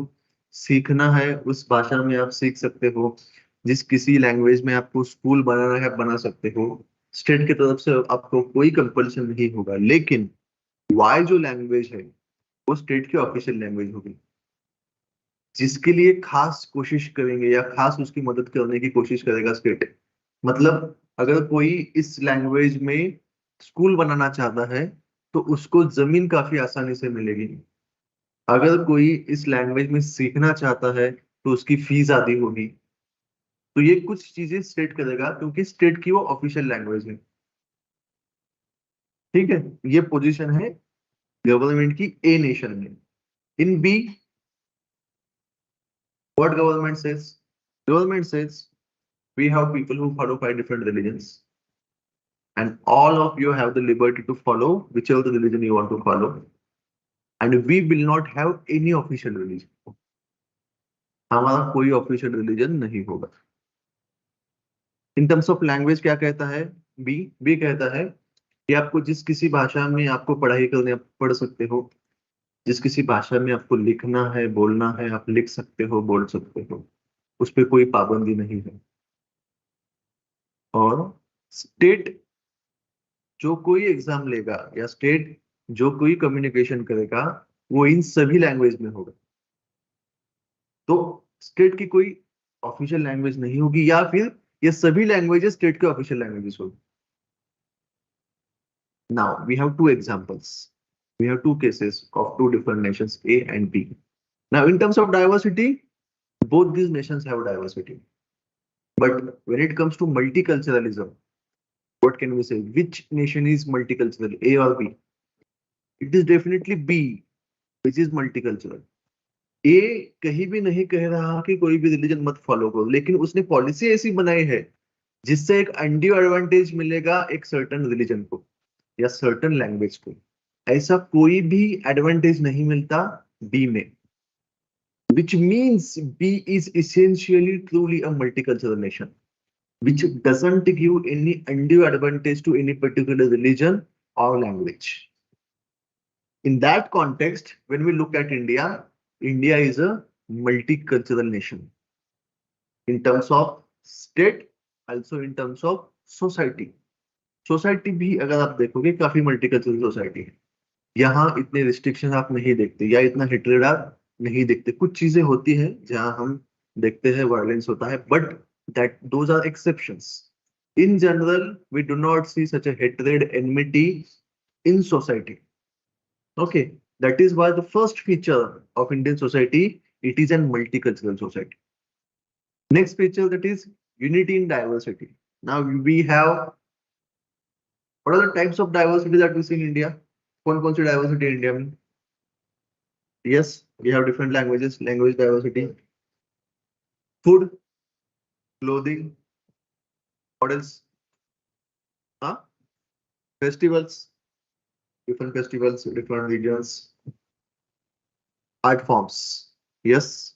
सीखना है उस भाषा में आप सीख सकते हो. जिस किसी लैंग्वेज में आपको स्कूल बनाना है बना सकते हो. स्टेट की तरफ से आपको कोई कंपल्शन नहीं होगा. लेकिन वाई जो लैंग्वेज है वो स्टेट की ऑफिशियल लैंग्वेज होगी. जिसके लिए खास कोशिश करेंगे या खास उसकी मदद करने की कोशिश करेगा स्टेट. मतलब अगर कोई इस लैंग्वेज में स्कूल बनाना चाहता है तो उसको जमीन काफी आसानी से मिलेगी. अगर कोई इस लैंग्वेज में सीखना चाहता है तो उसकी फीस आधी होगी. तो ये कुछ चीजें स्टेट करेगा क्योंकि स्टेट की वो ऑफिशियल लैंग्वेज है. ठीक है, ये पोजीशन है गवर्नमेंट की ए नेशन में. इन बी, what government says? Government says we have people who follow 5 different religions, and all of you have the liberty to follow whichever the religion you want to follow, and we will not have any official religion. हमारा कोई official religion नहीं होगा. In terms of language क्या कहता है? B कहता है कि आपको जिस किसी भाषा में आपको पढ़ाई करने पढ़ सकते हो, जिस किसी भाषा में आपको लिखना है बोलना है आप लिख सकते हो बोल सकते हो, उस पर कोई पाबंदी नहीं है. और स्टेट जो कोई एग्जाम लेगा या स्टेट जो कोई कम्युनिकेशन करेगा वो इन सभी लैंग्वेज में होगा. तो स्टेट की कोई ऑफिशियल लैंग्वेज नहीं होगी या फिर ये सभी लैंग्वेजेस स्टेट के ऑफिशियल लैंग्वेजेस होगी. Now we have two examples. We have two cases of two different nations, A and B. Now, in terms of diversity, both these nations have diversity. But when it comes to multiculturalism, what can we say? Which nation is multicultural, A or B? It is definitely B, which is multicultural. A कहीं भी नहीं कह रहा कि कोई भी religion मत follow करो, लेकिन उसने पॉलिसी ऐसी बनाई है जिससे एक अनड्यू एडवांटेज मिलेगा एक सर्टन रिलीजन को या सर्टन लैंग्वेज को. ऐसा कोई भी एडवांटेज नहीं मिलता बी में, which means B is essentially truly a multicultural nation, which doesn't give any undue advantage to any particular religion or language. In that context, when we look at India, India is a multicultural nation in terms of state, also in terms of society. Society भी अगर आप देखोगे काफी multicultural society है. यहाँ इतने restriction आप नहीं देखते या इतना हेट्रेड आप नहीं देखते. कुछ चीजें होती है जहाँ हम देखते हैं वायलेंस होता है, but that those are exceptions. In general we do not see such a hatred enmity in society. Okay, that is why the first feature of Indian society, it is an multicultural society. Next feature that is unity in diversity. Now we have what are the types of diversity that we see in India? कौन सी diversity in India में? Yes, we have different languages, language diversity, food, clothing, what else? Huh? Festivals, different festivals, different regions, art forms. Yes,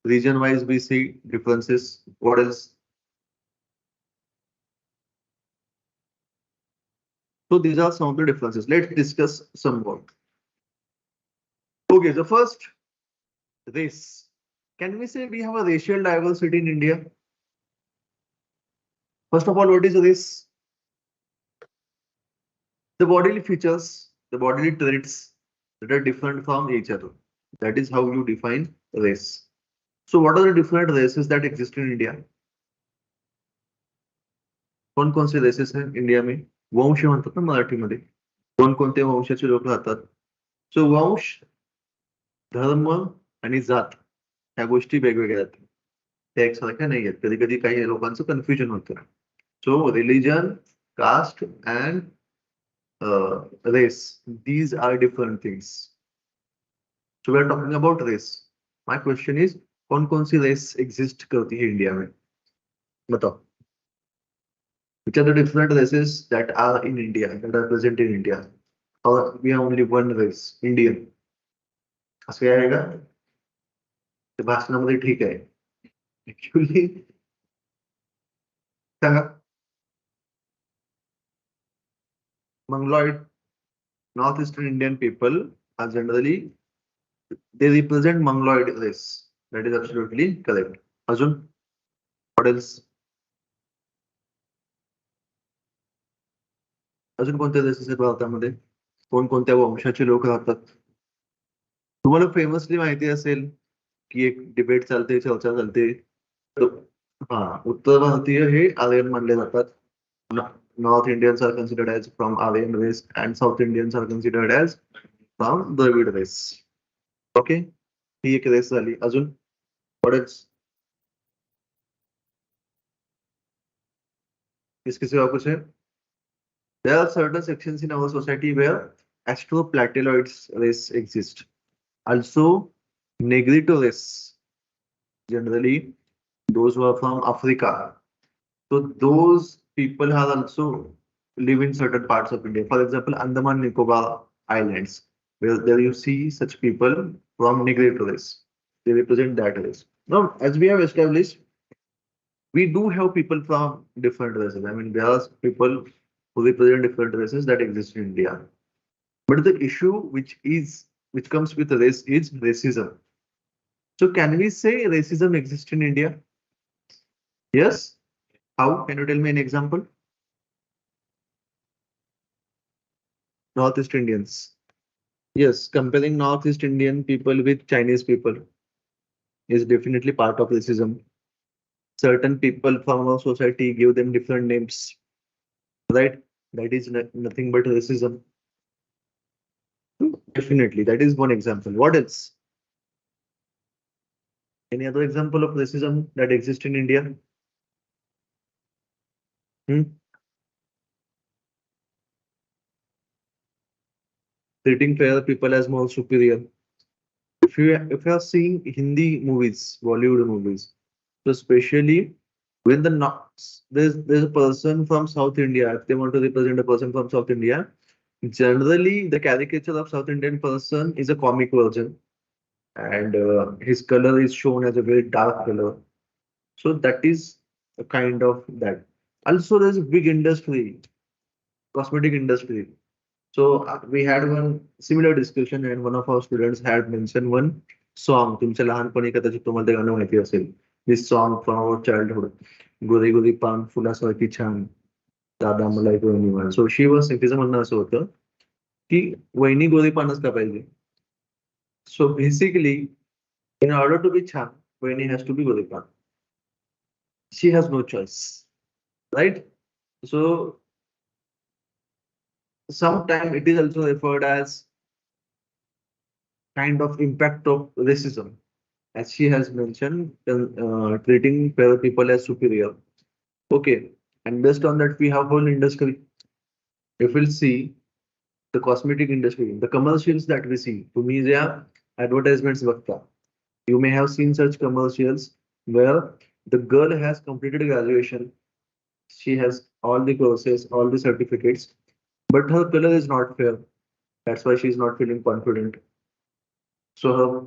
region-wise we see differences. What else? So these are some of the differences. Let's discuss some more. Okay, the first, race. Can we say we have a racial diversity in India? First of all, what is race? The bodily features, the bodily traits that are different from each other. That is how you define race. So what are the different races that exist in India? कौन से races हैं India में? वंश म्हणतात ना मराठीमध्ये. कोणते वंशाचे लोक राहतात. सो वंश, धर्म आणि जात ह्या गोष्टी वेगवेगळ्या आहेत. त्या एकसारख्या नाही आहेत. कधी कधी काही लोकांचं कन्फ्युजन होतं. So religion, caste and race, these are different things. So we are talking about race. My question is कौन सी रेस एग्जिस्ट करती है इंडिया में? बताओ. Which are the different races that are in India, that are present in India? Or we have only one race, Indian? असं आहे का? ते भाषणामध्ये ठीक आहे. Actually, Sanga. Mongoloid, Northeastern Indian people are generally, they represent Mongoloid race. That is absolutely correct. अजून, what else? अजून कोणत्या races आहेत भारतामध्ये? कोणत्या वंशाचे लोक राहतात? तुम्हाला फेमसली माहिती असेल की एक डिबेट चालते, चर्चा चालते. हा, उत्तर भारतीय हे आर्यन मानले जातात. North Indians are considered as from Aryan race and South Indians are considered as from Dravid race. Okay, ही एक रेस झाली. अजून किसके सिवा कुछ है? There are certain sections in our society where astroplataloids race exist. Also, Negrito race, generally those who are from Africa. So those people have also live in certain parts of India. For example, Andaman Nicobar Islands, where there you see such people from Negrito race. They represent that race. Now, as we have established, we do have people from different races. I mean, there are people who represent different races that exist in India. But the issue which comes with race is racism. So can we say racism exists in India? Yes. How? Can you tell me an example? Northeast Indians. Yes, comparing Northeast Indian people with Chinese people. is definitely part of racism. Certain people from our society give them different names, right? That is nothing but racism. Definitely, that is one example. What else? Any other example of racism that exists in India? Hmm? Treating fair people as more superior. If you are seeing Hindi movies, Bollywood movies, so especially when there's a person from South India, if they want to represent a person from South India, generally the caricature of South Indian person is a comic version, and his color is shown as a very dark color. So that is a kind of that. Also, there's a big industry, cosmetic industry. So we had one similar discussion, and one of our students had mentioned one song. तुमच्या लहानपणी कदाचित तुम्हाला ते गाणं माहिती असेल. This song from our childhood. गोरी गोरी पान फुलासारखी छान दादा मला एक वहिनी म्हण. So she was तिचं म्हणणं असं होतं की वहिनी गोरी पानच का पाहिजे. So basically, in order to be छान, वहिनी has to be गोरी पान. She has no choice, right? So sometimes it is also referred as kind of impact of racism, as she has mentioned, treating fair people as superior. Okay, and based on that, we have whole industry. If we'll see the cosmetic industry, the commercials that we see, to me, they are advertisements. You may have seen such commercials where the girl has completed graduation, she has all the courses, all the certificates, but her color is not fair. That's why she's not feeling confident. So her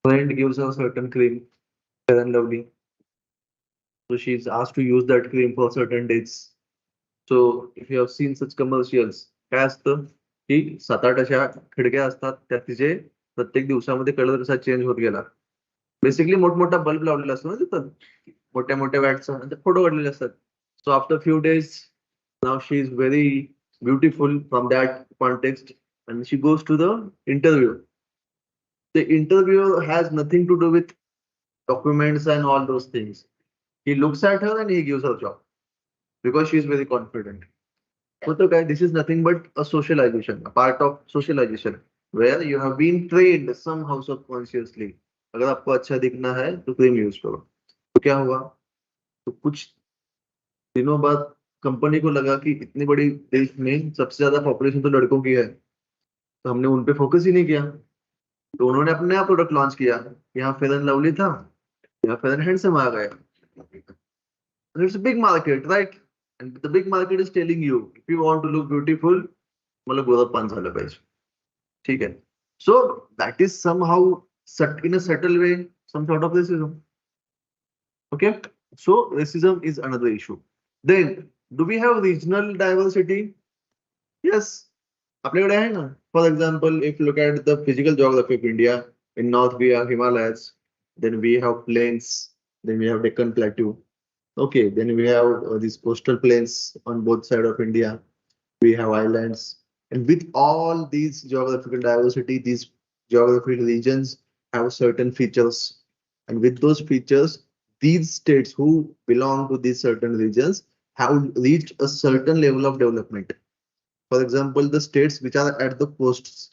friend gives her certain cream, Fair and Lovely. So she's asked to use that cream for certain dates. So if you have seen such commercials, काय असतं की 7-8 अशा खिडक्या असतात त्यात तिचे प्रत्येक दिवसामध्ये कलर असा चेंज होत गेला. बेसिकली मोठमोठा बल्ब लावलेला असतो ना तिथं मोठ्या मोठ्या वॅटचा आणि ते फोटो काढलेले असतात. So after few days now she is very beautiful from that context and she goes to the interview. The interviewer has nothing to do with documents and all those things. He looks at her and he gives her a job because she is very confident. Okay, this is nothing but a socialization, a part of socialization, where you have been trained somehow subconsciously. अगर आपको अच्छा दिखना है तो cream use करो. तो क्या हुआ? तो कुछ दिनों बाद कंपनी को लगा कि इतनी बड़ी देश में सबसे ज्यादा पॉपुलेशन तो लड़कों की है, तो हमने उन पे फोकस ही नहीं किया. तो उन्होंने अपने आप प्रोडक्ट लॉन्च किया. यहाँ फेयर एंड लवली था, यहाँ फेयर एंड हैंडसम आ गया. It's a big market, right? And the big market is telling you, if you want to look beautiful, मला गोरापान झालं पाहिजे. ठीक आहे. So that is somehow in a subtle way some sort of racism. Okay. So racism is another issue. Then do we have regional diversity? Yes. आपल्याकडे आहे ना. For example, if you look at the physical geography of India, in north we have Himalayas, then we have plains, then we have Deccan Plateau. Okay, then we have these coastal plains on both sides of India. We have islands, and with all these geographical diversity, these geographical regions have certain features, and with those features, these states who belong to these certain regions have reached a certain level of development. For example, the states which are at the coasts,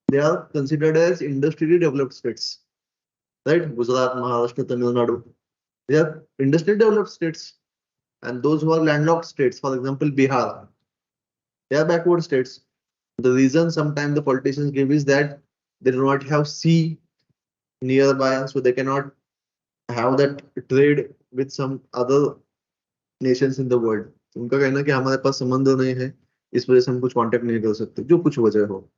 they are considered as industrially developed states, right? Gujarat, Maharashtra, Tamil Nadu. They are industrially developed states, and those who are landlocked states, for example, Bihar, they are backward states. The reason sometimes the politicians give is that they do not have sea nearby, so they cannot have that trade with some other nations in the world. उनका कहना कि हमारे पास समंदर नहीं है, इस वजह से हम कुछ कांटेक्ट नहीं कर सकते, जो कुछ वजह हो.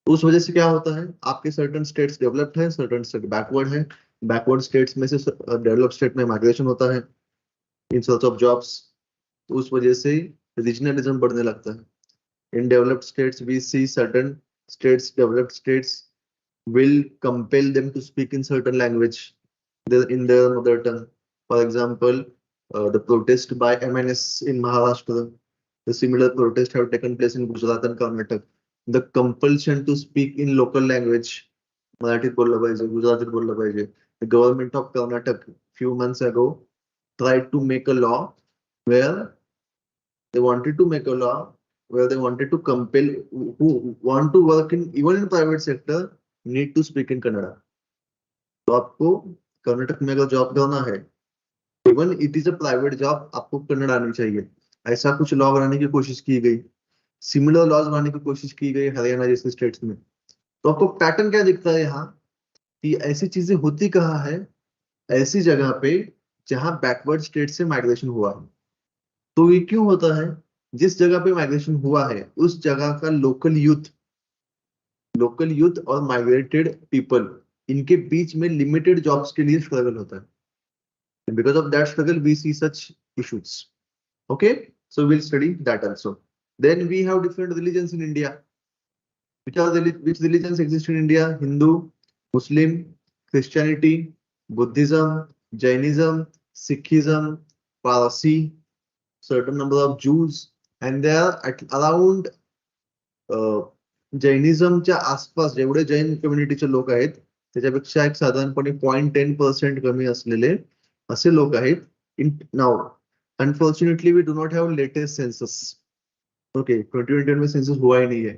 उस वजह से क्या होता है, आपके सर्टन स्टेट्स डेवलप्ड है, सर्टन स्टेट बैकवर्ड है. बैकवर्ड स्टेट्स में से डेवलप्ड स्टेट में माइग्रेशन होता है इन सर्च ऑफ जॉब्स. तो उस वजह से रीजनलिज्म बढ़ने लगता है. In developed states, we see certain states, developed states will compel them to speak in certain language in their mother tongue. For example, the protest by MNS in Maharashtra, the similar protests have taken place in Gujarat and Karnataka. The compulsion to speak in local language, मराठीत बोललं पाहिजे, गुजरातीत बोललं पाहिजे, The government of Karnataka few months ago tried to make a law where they wanted to make a law where they wanted to compel who want to work in even in private sector need to speak in Kannada. तो आपको कर्नाटक में अगर job करना है, even it is a private job, आपको कन्नड़ आनी चाहिए। ऐसा कुछ लॉ बनाने की कोशिश की गई, सिमिलर लॉज बनाने की कोशिश की गई हरियाणा जैसे स्टेट्स में। तो आपको पैटर्न क्या दिखता है यहाँ कि ऐसी चीजें होती कहाँ है, ऐसी जगह पे जहां बैकवर्ड स्टेट से माइग्रेशन हुआ है। तो ये क्यों होता है? जिस जगह पे माइग्रेशन हुआ है उस जगह का लोकल यूथ और माइग्रेटेड पीपल, इनके बीच में लिमिटेड जॉब्स के लिए स्ट्रगल होता है। Because of that struggle we see such issues. Okay, so we'll study that also. Then we have different religions in India. Which religions exist in India? Hindu, Muslim, Christianity, Buddhism, Jainism, Sikhism, Parsi, certain number of Jews, and there are at around जैनिझमच्या आसपास जेवढे जैन कम्युनिटीचे लोक आहेत त्याच्यापेक्षा एक साधारणपणे 0.10% कमी असलेले असे लोक आहेत in now. Unfortunately we do not have latest census. Okay, 2021 में सेंसस हुआ ही नहीं है,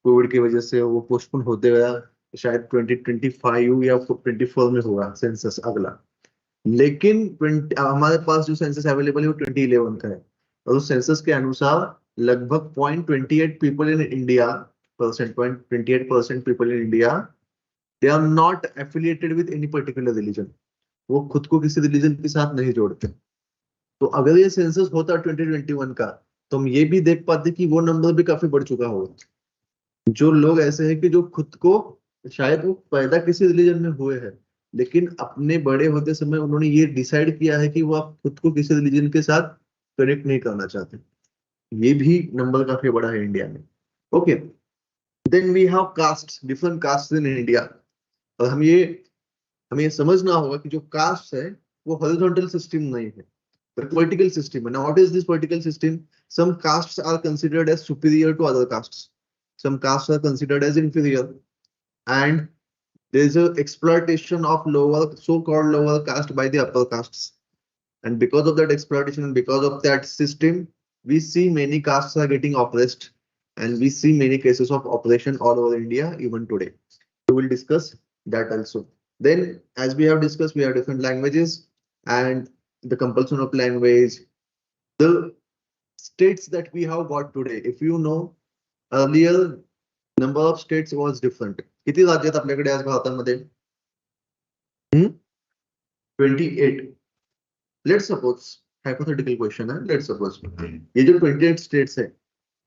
कोविड की वजह से वो पोस्टपोन होते गया, शायद 2025 या 24 में होगा सेंसस अगला। लेकिन हमारे पास जो सेंसस अवेलेबल है वो 2011 का है, और उस सेंसस के अनुसार लगभग 0.28 people in India 0.28% people in India they are not affiliated with any particular religion. वो खुद को किसी रिलीजन के साथ नहीं जोड़ते। तो अगर ये सेंसस होता 2021 का तो हम ये भी देख पाते कि वो नंबर भी काफी बढ़ चुका होगा। जो लोग ऐसे हैं कि जो खुद को, शायद वो पैदा किसी रिलीजन में हुए हैं लेकिन अपने बड़े होते समय उन्होंने ये डिसाइड किया है कि वो आप खुद को किसी रिलीजन के साथ कनेक्ट नहीं करना चाहते। ये भी नंबर काफी बड़ा है इंडिया में। Okay, then we have caste, different caste in India. और हमें समझना होगा कि जो कास्ट है वो हॉरिजॉन्टल सिस्टम नहीं है, political system. Now, what is this political system? Some castes are considered as superior to other castes. Some castes are considered as inferior, and there is a exploitation of lower, so-called lower caste by the upper castes. And because of that exploitation and because of that system, we see many castes are getting oppressed, and we see many cases of oppression all over India even today. We will discuss that also. Then, as we have discussed, we have different languages and the compulsion of language, the states that we have got today. If you know, earlier number of states was different. किती राज्य आहेत आपल्याकडे आज भारतामध्ये? 28. Let's suppose, hypothetical question है, let's suppose ये जो 28 states है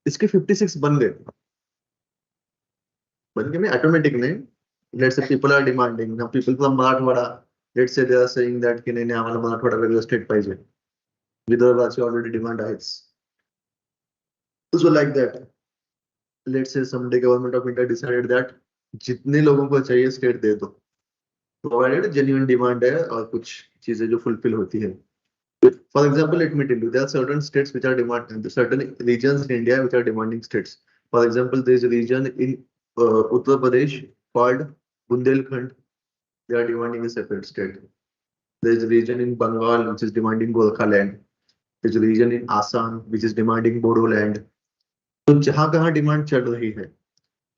इसके 56 बन गए में ऑटोमेटिक नहीं। Let's say people are demanding, now people from Marathwada, let's say they are saying that की नाही आम्हाला मराठवाडा वेगळं स्टेट पाहिजे, विदर्भाची ऑलरेडी डिमांड आहेच। So like that, let's say someday government of India decided that जितने लोगों को चाहिए स्टेट दे दो, प्रोवाइडेड जेन्युइन डिमांड है और कुछ चीजें जो फुलफिल होती है। For example, let me tell you, there are certain states which are demanding, certain regions in India which are demanding states. For example, there is a region in Uttar Pradesh called Bundelkhand. They are demanding a separate state. There is a region in Bengal which is demanding Gorkhaland. There is a region in Assam which is demanding Bodoland. तो जहां कहां demand चल रही है,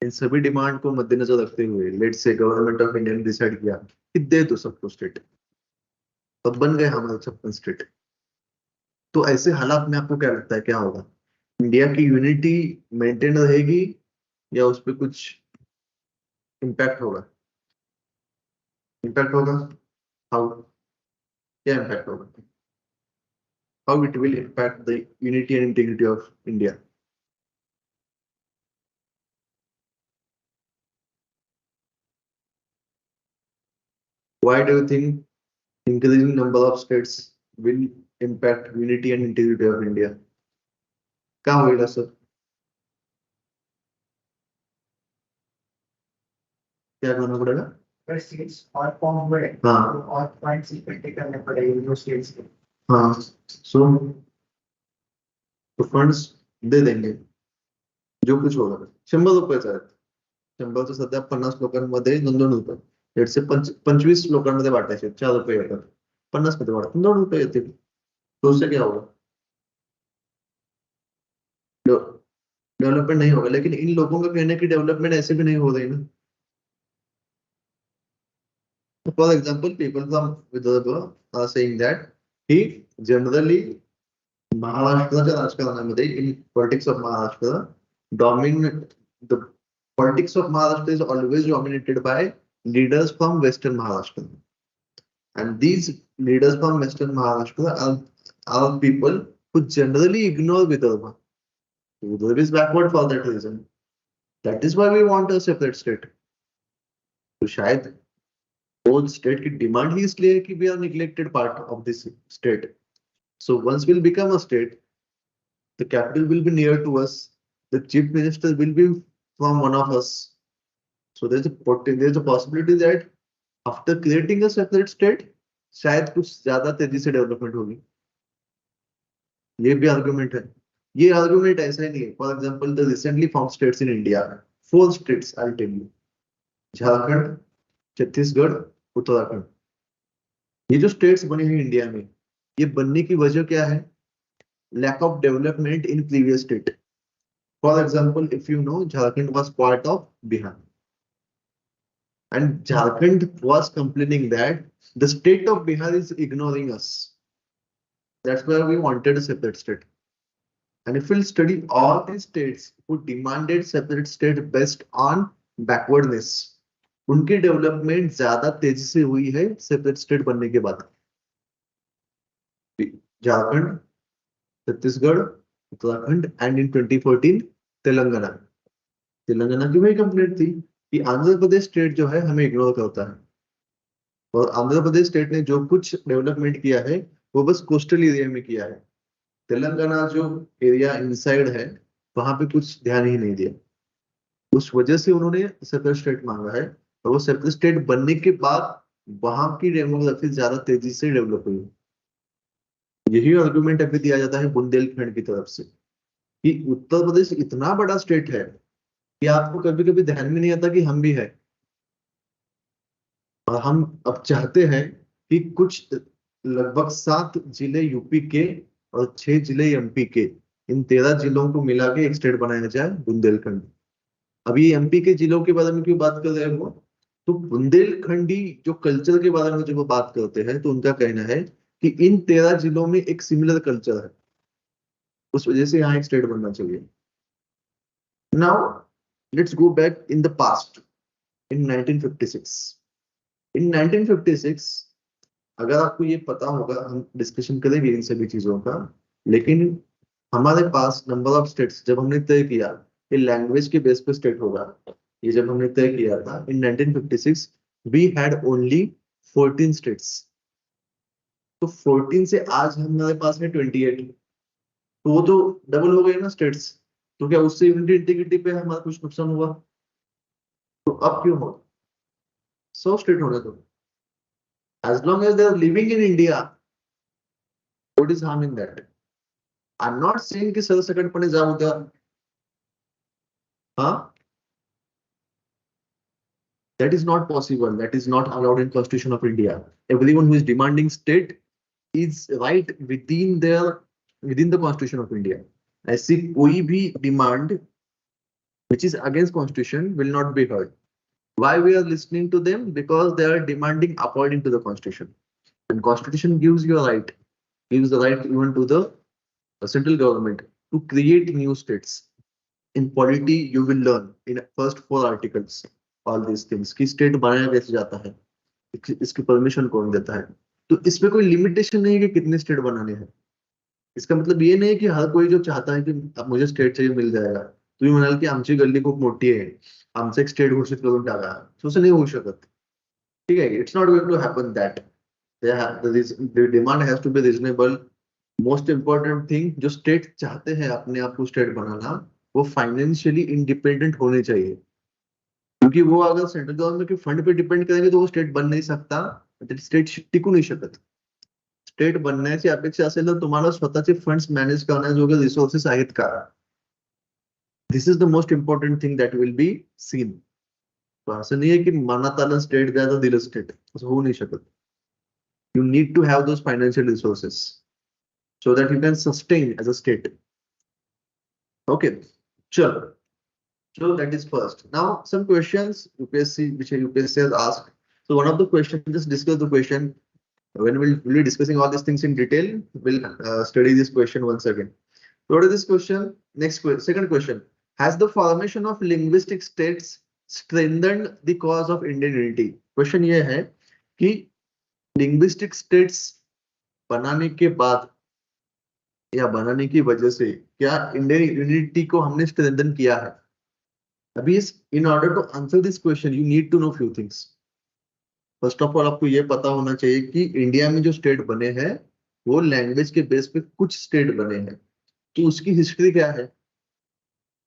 इन सभी demand को मद्देनजर रखते हुए let's say government of India ने डिसाइड किया कि दे दो सबको स्टेट, अब बन गए हमारे 56 स्टेट। तो ऐसे हालात में आपको क्या लगता है क्या होगा? इंडिया की यूनिटी मेंटेन रहेगी या उस पर कुछ इम्पैक्ट होगा? इम्पैक्ट होगा? हाउ? क्या इम्पैक्ट होगा? How it will impact the unity and integrity of India? Why do you think increasing number of states will impact unity and integrity of India? क्या होगा सर? क्या करना पड़ेगा? states और फॉर्म हुए हाँ और पॉइंट्स इकट्ठे करने पड़ेंगे जो स्टेट्स के। हाँ, सो तो फंड्स दे देंगे जो कुछ होगा। 100 रुपयाचा आहे, 100चं सध्या 50 लोकांमध्ये 2-2 रुपये, लेट्स से 25 लोकांमध्ये वाटायचे, 4 रुपये येतात, 50 मध्ये वाटतात 2 रुपये येतील, तो उससे क्या होगा? डेवलपमेंट नहीं होगा. लेकिन इन लोगों का कहना है कि डेवलपमेंट ऐसे भी नहीं हो रही ना. For example people from Vidarbha are saying that he generally महाराष्ट्राच्या राजकारणामध्ये in politics of Maharashtra dominate the politics of Maharashtra is always dominated by leaders from Western Maharashtra, and these leaders from Western Maharashtra are people who generally ignore Vidarbha. Vidarbha is backward for that reason. That is why we want a separate state. तो शायद वो state की demand ही इसलिए है कि we are neglected part of this state. So once we'll become a state, the capital will be near to us. The chief minister will be from one of us. So there's a possibility that after creating a separate state, शायद कुछ ज्यादा तेजी से development होगी. ये भी argument है. ये आर्गुमेंट ऐसा ही नहीं है. For example the recently form states in India, 4 states I tell you, Jharkhand, Chhattisgarh, Uttarakhand. ये जो स्टेट्स बने हैं इंडिया में, ये बनने की वजह क्या है? Lack of development in previous state. For example, if you know, Jharkhand was part of Bihar, and Jharkhand was complaining that the state of Bihar is ignoring us. That's why we wanted a separate state. And if we'll study all these states who demanded separate state based on backwardness, उनकी development ज्यादा तेजी से हुई है separate state बनने के बाद. Jharkhand, Chhattisgarh, Uttarakhand and in 2014 Telangana. Telangana की वही कंप्लेंट थी कि आंध्र प्रदेश स्टेट जो है हमें इग्नोर करता है, और आंध्र प्रदेश स्टेट ने जो कुछ डेवलपमेंट किया है वो बस कोस्टल एरिया में किया है. तेलंगाना जो एरिया इनसाइड है वहां पे कुछ ध्यान ही नहीं दिया. उस वजह से उन्होंने सेपरेट स्टेट मांगा है, और वो सेपरेट स्टेट बनने के बाद वहां की डेमोग्राफी ज्यादा तेजी से डेवलप हुई. यही आर्गुमेंट अभी दिया जाता है बुंदेलखंड की तरफ से कि उत्तर प्रदेश इतना बड़ा स्टेट है कि आपको कभी कभी ध्यान में नहीं आता कि हम भी है. और हम अब चाहते हैं कि कुछ लगभग 7 जिले यूपी के और 6 जिले एमपी के, इन 13 जिलों को मिला के एक स्टेट बनाया जाए, बुंदेलखंड. अभी एमपी के जिलों के बारे में क्यों बात कर रहे हैं वो? तो बुंदेलखंडी जो कल्चर के बारे में जब वो बात करते हैं तो उनका कहना है कि इन 13 जिलों में एक सिमिलर कल्चर है, उस वजह से यहाँ एक स्टेट बनना चाहिए. Now let's go back in the past, in 1956. In 1956 अगर आपको ये पता होगा, हम डिस्कशन करेंगे इन सभी चीजों का, लेकिन हमारे पास नंबर ऑफ स्टेट्स जब हमने तय किया कि लैंग्वेज के बेस पे स्टेट होगा, ये जब हमने तय किया था इन 1956 वी हैड ओनली 14 स्टेट्स. तो 14 से आज हमारे पास है 28, तो वो तो डबल हो गए ना स्टेट्स. तो क्या उससे यूनिटी इंटीग्रिटी पे हमारा कुछ नुकसान हुआ? तो अब क्यों हो 100 स्टेट होने दो. As long as they are living in India, what is harm in that? I'm not saying कि सरसकटपणे जाऊ द्या. हाँ, that is not possible. That is not allowed in Constitution of India. Everyone who is demanding state is right within the Constitution of India. ऐसी कोई भी demand which is against Constitution will not be heard. Why we are listening to them? Because they are demanding according to the Constitution, and Constitution gives you a right, gives the right even to the central government to create new states. In polity, you will learn in first 4 articles all these things कि state बनाया कैसे जाता है, इसकी permission कौन देता है. तो इसमें कोई लिमिटेशन नहीं है कि कितने स्टेट बनाने हैं. इसका मतलब ये नाही की हर कोई जो चाहता है की मुझे स्टेट चाहिए मिल जाएगा. तुम्ही म्हणाल की आमची गल्ली खूप मोठी आहे, आमचं एक स्टेट घोषित करून टाका, तसं नाही होऊ शकत. ठीक आहे, it's not going to happen that. The demand has to be reasonable. Most important thing, जो स्टेट चाहते हैं अपने आप को स्टेट बनाना, वो फाइनेंशियली इंडिपेंडेंट होने चाहिए. क्योंकि वो अगर सेंट्रल गवर्नमेंट के फंड पे डिपेंड करेंगे तो वो स्टेट बन नहीं सकता, स्टेट टिकू नाही शकत. स्टेट बनण्याची अपेक्षा असेल तर तुम्हाला स्वतःचे फंड्स मॅनेज करण्याजोगे रिसोर्सेस आहेत का? This is the most important thing that will be seen. तो असं नाही आहे की मनात आलं स्टेट द्या तर दिलं स्टेट, असं होऊ नाही शकत. You need to have those financial resources so that you can sustain as a state. Okay, sure. So that is first. Now some questions UPSC which UPSC has asked. So one of the questions, just discuss the question. When we'll be discussing all these things in detail, we'll study this question once again. So what is this question? Second question. Has the formation of linguistic states strengthened the cause of Indian unity? Question ये है कि linguistic states बनाने के बाद या बनाने की वजह से क्या इंडियन यूनिटी को हमने स्ट्रेंथन किया है? अभी इस in order to answer this question you need to know few things. First of all आपको ये पता होना चाहिए कि इंडिया में जो स्टेट बने हैं वो लैंग्वेज के बेस पे कुछ स्टेट बने हैं, तो उसकी हिस्ट्री क्या है,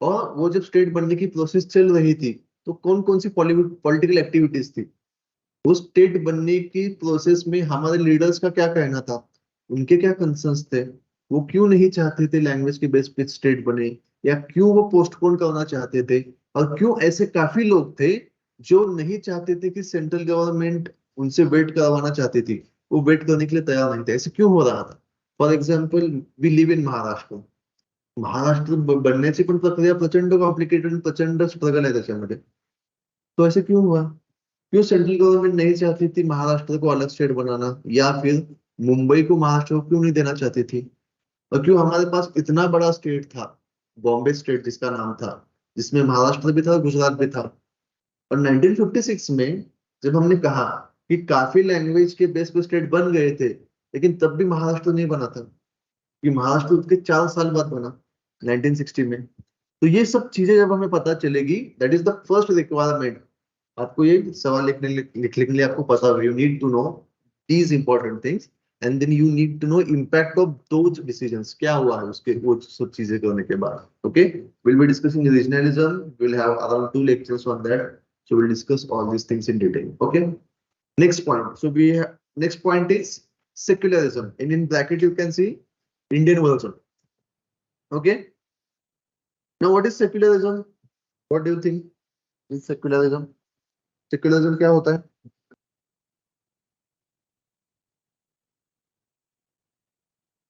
और वो जब स्टेट बनने की प्रोसेस चल रही थी तो कौन कौन सी पॉलिटिकल एक्टिविटीज थी, वो स्टेट बनने की प्रोसेस में हमारे लीडर्स का क्या कहना था, उनके क्या कंसर्न्स थे, वो क्यों नहीं चाहते थे लैंग्वेज के बेस पे स्टेट बने, या क्यों वो पोस्टपोन करना चाहते थे, और क्यों ऐसे काफी लोग थे जो नहीं चाहते थे कि सेंट्रल गवर्नमेंट उनसे वेट करवाना चाहती थी, वो वेट करने के लिए तैयार नहीं थे, ऐसे क्यों हो रहा था. For example we live in Maharashtra. Maharashtra बनण्याची पण प्रक्रिया प्रचंड कॉम्प्लिकेटेड, प्रचंड स्ट्रगल आहे त्याच्यामध्ये. तो ऐसे क्यों हुआ? क्यों सेंट्रल गवर्नमेंट नहीं चाहती थी महाराष्ट्र को अलग स्टेट बनाना, या फिर मुंबई को महाराष्ट्र को क्यों नहीं देना चाहती थी, और क्यों हमारे पास इतना बड़ा स्टेट था बॉम्बे स्टेट जिसका नाम था, जिसमें महाराष्ट्र भी था गुजरात भी था. और 1956 में जब हमने कहा कि काफी लैंग्वेज के बेस पे स्टेट बन गए थे, लेकिन तब भी महाराष्ट्र नहीं बना था, कि महाराष्ट्र उसके 4 साल बाद बना 1960 में. तो ये सब चीजें जब हमें पता चलेगी, that is the first requirement. आपको ये सवाल लिखने के लिए आपको पता होगा, you need to know these important things, and then you need to know impact of those decisions, क्या हुआ है उसके वो सब चीजें करने के बाद. Okay, will be discussing regionalism, will have around 2 lectures on that, so we'll discuss all these things in detail. Okay, next point. So next point is secularism, and in bracket you can see Indian version. Okay, now what is secularism? What do you think is secularism? Secularism क्या होता है?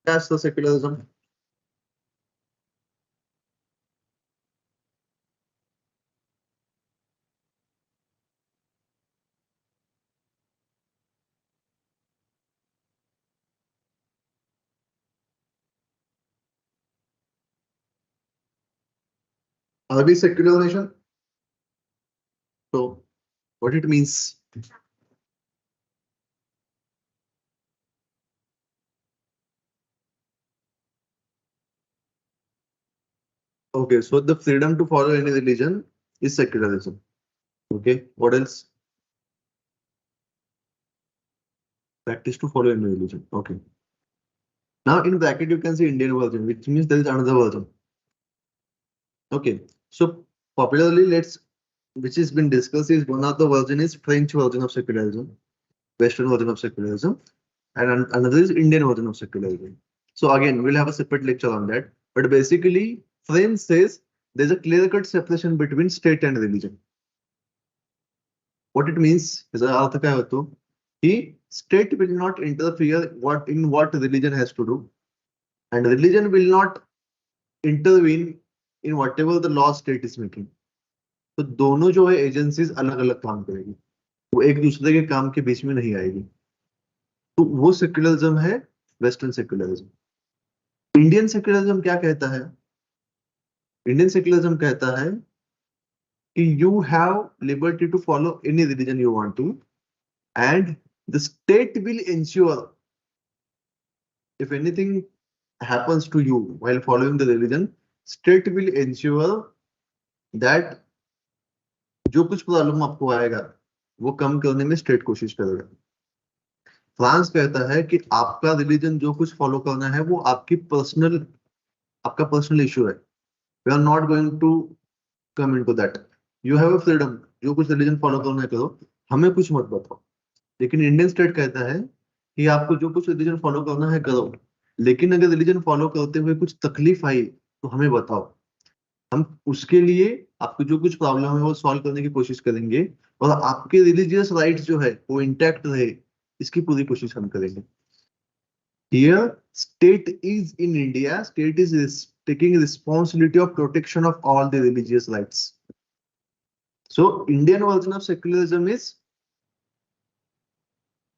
क्या है secularism? अभी secular nation, तो what it means? Okay, so the freedom to follow any religion is secularism. Okay, what else? Practice to follow any religion. Okay. Now in bracket you can see Indian version, which means there is another version. Okay, so popularly which has been discussed is one of the version is French version of secularism, Western version of secularism, and another is Indian version of secularism. So again, we'll have a separate lecture on that. But basically, French says there's a clear-cut separation between state and religion. What it means is that state will not interfere in what religion has to do, and religion will not intervene in whatever the law state is making. तो दोनों जो है agencies अलग अलग काम करेगी, वो एक दूसरे के काम के बीच में नहीं आएगी. तो वो सेक्युलरिज्म है वेस्टर्न सेक्युलरिज्म. इंडियन सेक्युलरिज्म क्या कहता है? इंडियन सेक्युलरिज्म कहता है कि you have liberty to follow any religion you want to, and the state will ensure if anything happens to you while following the religion, state will ensure that जो कुछ problem आपको आएगा वो कम करने में स्टेट कोशिश करेगा. फ्रांस कहता है कि आपका रिलीजन जो कुछ फॉलो करना है वो आपका पर्सनल इश्यू है. We are not going to come into that. You have a freedom, जो कुछ रिलीजन फॉलो करना है करो, हमें कुछ मत बताओ. लेकिन इंडियन स्टेट कहता है कि आपको जो कुछ रिलीजन फॉलो करना है करो, लेकिन अगर रिलीजन फॉलो करते हुए कुछ तकलीफ आई तो हमें बताओ. हम उसके लिए आपकी जो कुछ प्रॉब्लम है वो सॉल्व करने की कोशिश करेंगे, और आपके रिलीजियस राइट्स जो है वो इंटैक्ट रहे, इसकी पूरी कोशिश हम करेंगे। Here, state is in India, state is taking responsibility of protection of all the religious rights. So, Indian version of secularism is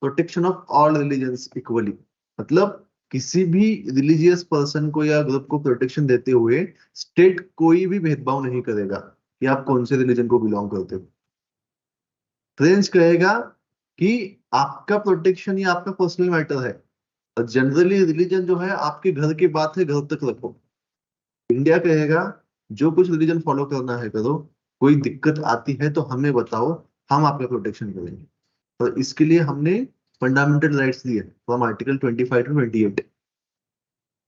protection of all religions equally. मतलब किसी भी रिलीजियस पर्सन को या ग्रुप को प्रोटेक्शन देते हुए state कोई भी भेदभाव नहीं करेगा कि आप कौन से रिलीजन को बिलोंग करते हो। फ्रेंच कहेगा कि आपका प्रोटेक्शन ये आपका पर्सनल मैटर है, और जनरली रिलीजन जो है आपके घर की बात है, घर तक रखो। इंडिया कहेगा जो कुछ रिलीजन फॉलो करना है करो, कोई दिक्कत आती है तो हमें बताओ, हम आपका प्रोटेक्शन करेंगे। और इसके लिए हमने फंडामेंटल राइट्स दिए from article 25 to 28।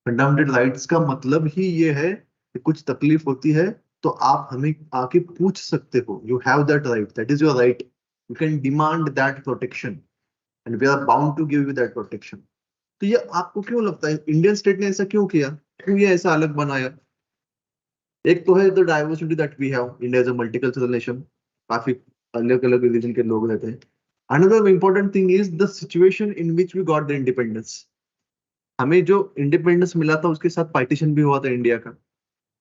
Fundamental rights का मतलब ही ये है कि कुछ तकलीफ होती है तो आप हमें आके पूछ सकते हो, you have that right, that is your right, you can demand that protection and we are bound to give you that protection. तो ये आपको क्यों लगता है इंडियन स्टेट ने ऐसा क्यों किया, क्यों ये ऐसा अलग बनाया? एक तो है the diversity that we have, India is a multicultural nation, काफी अलग अलग रिलीजन के लोग रहते हैं। Another important thing is the situation in which we got the independence. हमें जो इंडिपेंडेंस मिला था उसके साथ पार्टीशन भी हुआ था इंडिया का,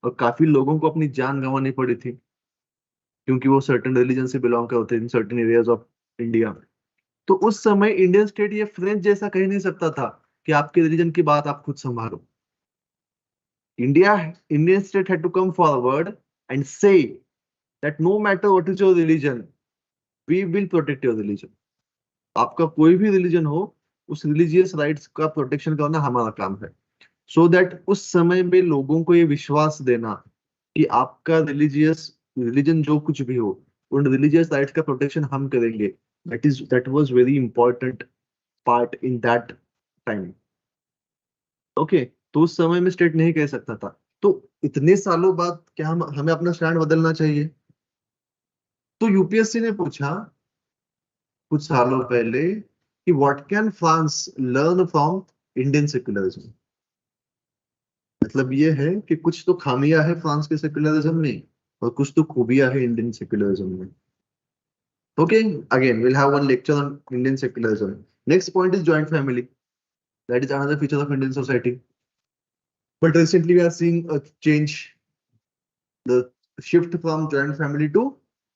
और काफी लोगों को अपनी जान गंवानी पड़ी थी क्योंकि वो सर्टेन रिलीजन से बिलोंग करते थे in certain areas of India. तो उस समय इंडियन स्टेट ये फ्रेंच जैसा कह नहीं सकता था कि आपके रिलीजन की बात आप खुद संभालो। Indian state had to come forward and say that no matter what is your religion, we will protect your religion. आपका कोई भी रिलीजन हो, उस रिलीजियस राइट्स का प्रोटेक्शन करना हमारा काम है। सो दैट उस समय में लोगों को ये विश्वास देना कि आपका रिलीजन जो कुछ भी हो, उन रिलीजियस राइट्स का प्रोटेक्शन हम करेंगे। That was very important part in that time. Okay, तो उस समय में स्टेट नहीं कह सकता था। तो इतने सालों बाद क्या हमें अपना स्टैंड बदलना चाहिए? तो यूपीएससी ने पूछा कुछ सालों पहले कि what can France learn from Indian secularism. मतलब ये है कि कुछ तो खामियां है फ्रांस के सेक्युलरिज्म में और कुछ तो खूबियां है इंडियन सेक्युलरिज्म में। Okay, again we'll have one lecture on Indian secularism. Next point is joint family. That is another feature of Indian society. But recently we are seeing a change, the shift from joint family to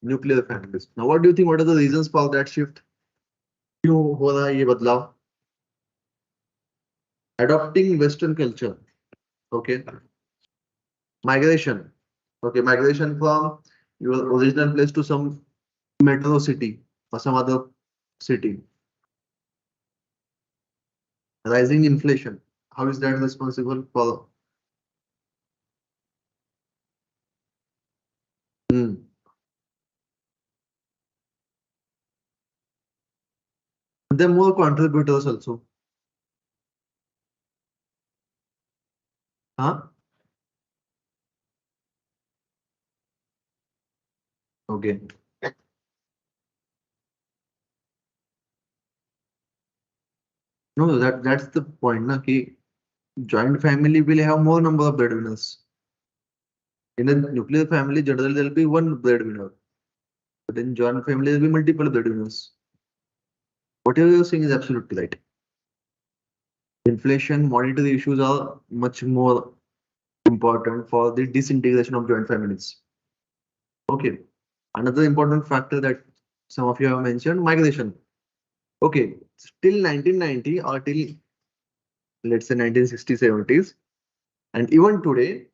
nuclear families. Now, what do you think? What are the reasons for that shift? क्यों हो रहा है ये बदलाव? Adopting Western culture. Okay. Migration. Okay, migration from your original place to some metro city or some other city. Rising inflation. How is that responsible for? Hmm. There are more contributors also. Huh? Okay. No, that's the point, na, कि joint family will have more number of breadwinners. In a nuclear family, generally there will be one breadwinner, but in joint family there will be multiple breadwinners. Whatever you're saying is absolutely right. Inflation, monetary issues are much more important for the disintegration of joint families. Okay. Another important factor that some of you have mentioned, migration. Okay, till 1990 or till let's say 1960s, 70s, and even today,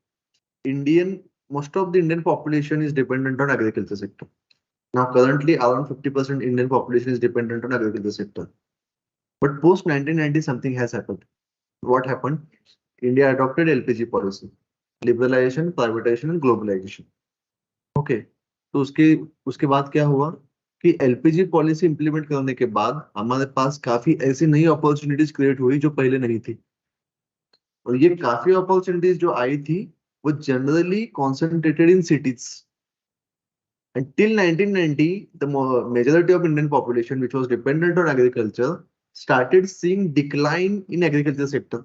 most of the Indian population is dependent on agriculture sector. Now, currently, around 50% Indian population is dependent on agriculture sector. But post 1990, something has happened. What happened? India adopted LPG policy, liberalization, privatization, and globalization. Okay, तो उसके बाद क्या हुआ कि LPG policy implement करने के बाद हमारे पास काफी ऐसी नई अपॉर्चुनिटीज क्रिएट हुई जो पहले नहीं थी। और ये काफी अपॉर्चुनिटीज जो आई थी वो generally concentrated in cities. Until 1990, the majority of Indian population, which was dependent on agriculture, started seeing decline in agriculture sector.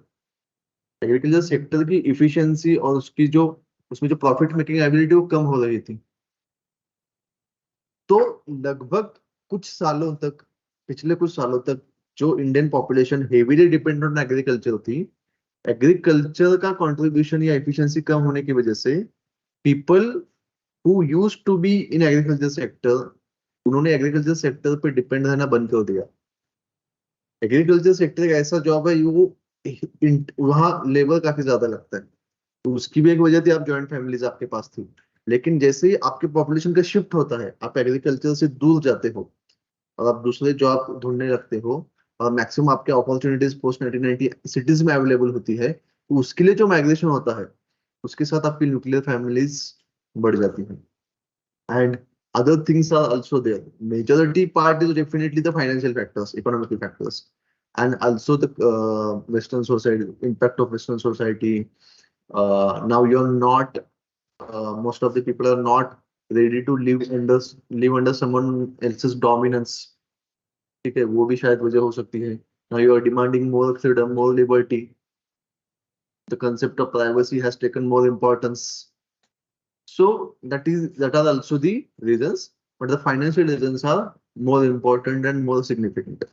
Agriculture sector की इफिशियंसी और उसकी जो उसमें जो प्रॉफिट मेकिंग एबिलिटी वो कम हो रही थी। तो लगभग कुछ सालों तक, पिछले कुछ सालों तक जो Indian population heavily dependent on agriculture थी, एग्रीकल्चर का कंट्रीब्यूशन या एफिशिएंसी कम होने की वजह से people who used to be in agriculture sector, उन्होंने एग्रीकल्चर सेक्टर पे डिपेंड रहना बंद कर दिया। एग्रीकल्चर सेक्टर एक ऐसा जॉब है वो वहाँ लेबर काफी ज्यादा लगता है, तो उसकी भी एक वजह थी, आप जॉइंट फैमिलीज आपके पास थी। लेकिन जैसे ही आपके पॉपुलेशन का शिफ्ट होता है, आप एग्रीकल्चर से दूर जाते हो और आप दूसरे जॉब ढूंढने लगते हो, और मैक्सिमम आपके अपॉर्चुनिटीज पोस्ट 1990 सिटीज में अवेलेबल होती है, तो उसके लिए जो माइग्रेशन होता है उसके साथ आपकी न्यूक्लियर फैमिलीज बढ़ जाती है। And other things are also there. Majority part is definitely the financial factors, economical factors, and also the Western society, impact of Western society. Now you're not, most of the people are not ready to live under someone else's dominance. ठीक है, वो भी शायद वजह हो सकती है। Now you are demanding more freedom, more liberty. The concept of privacy has taken more importance. So that are also the reasons, but the financial reasons are more important and more significant.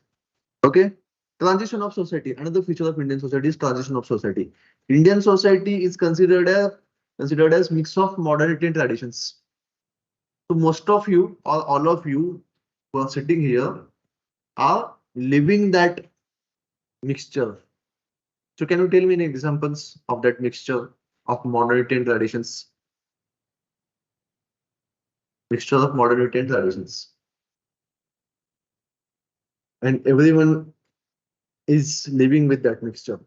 Okay. Transition of society. Another feature of Indian society is transition of society. Indian society is considered as mix of modernity and traditions. So most of you or all of you who are sitting here are living that mixture. So can you tell me any examples of that mixture of modernity and traditions? Mixture of modernity and traditions. And everyone is living with that mixture.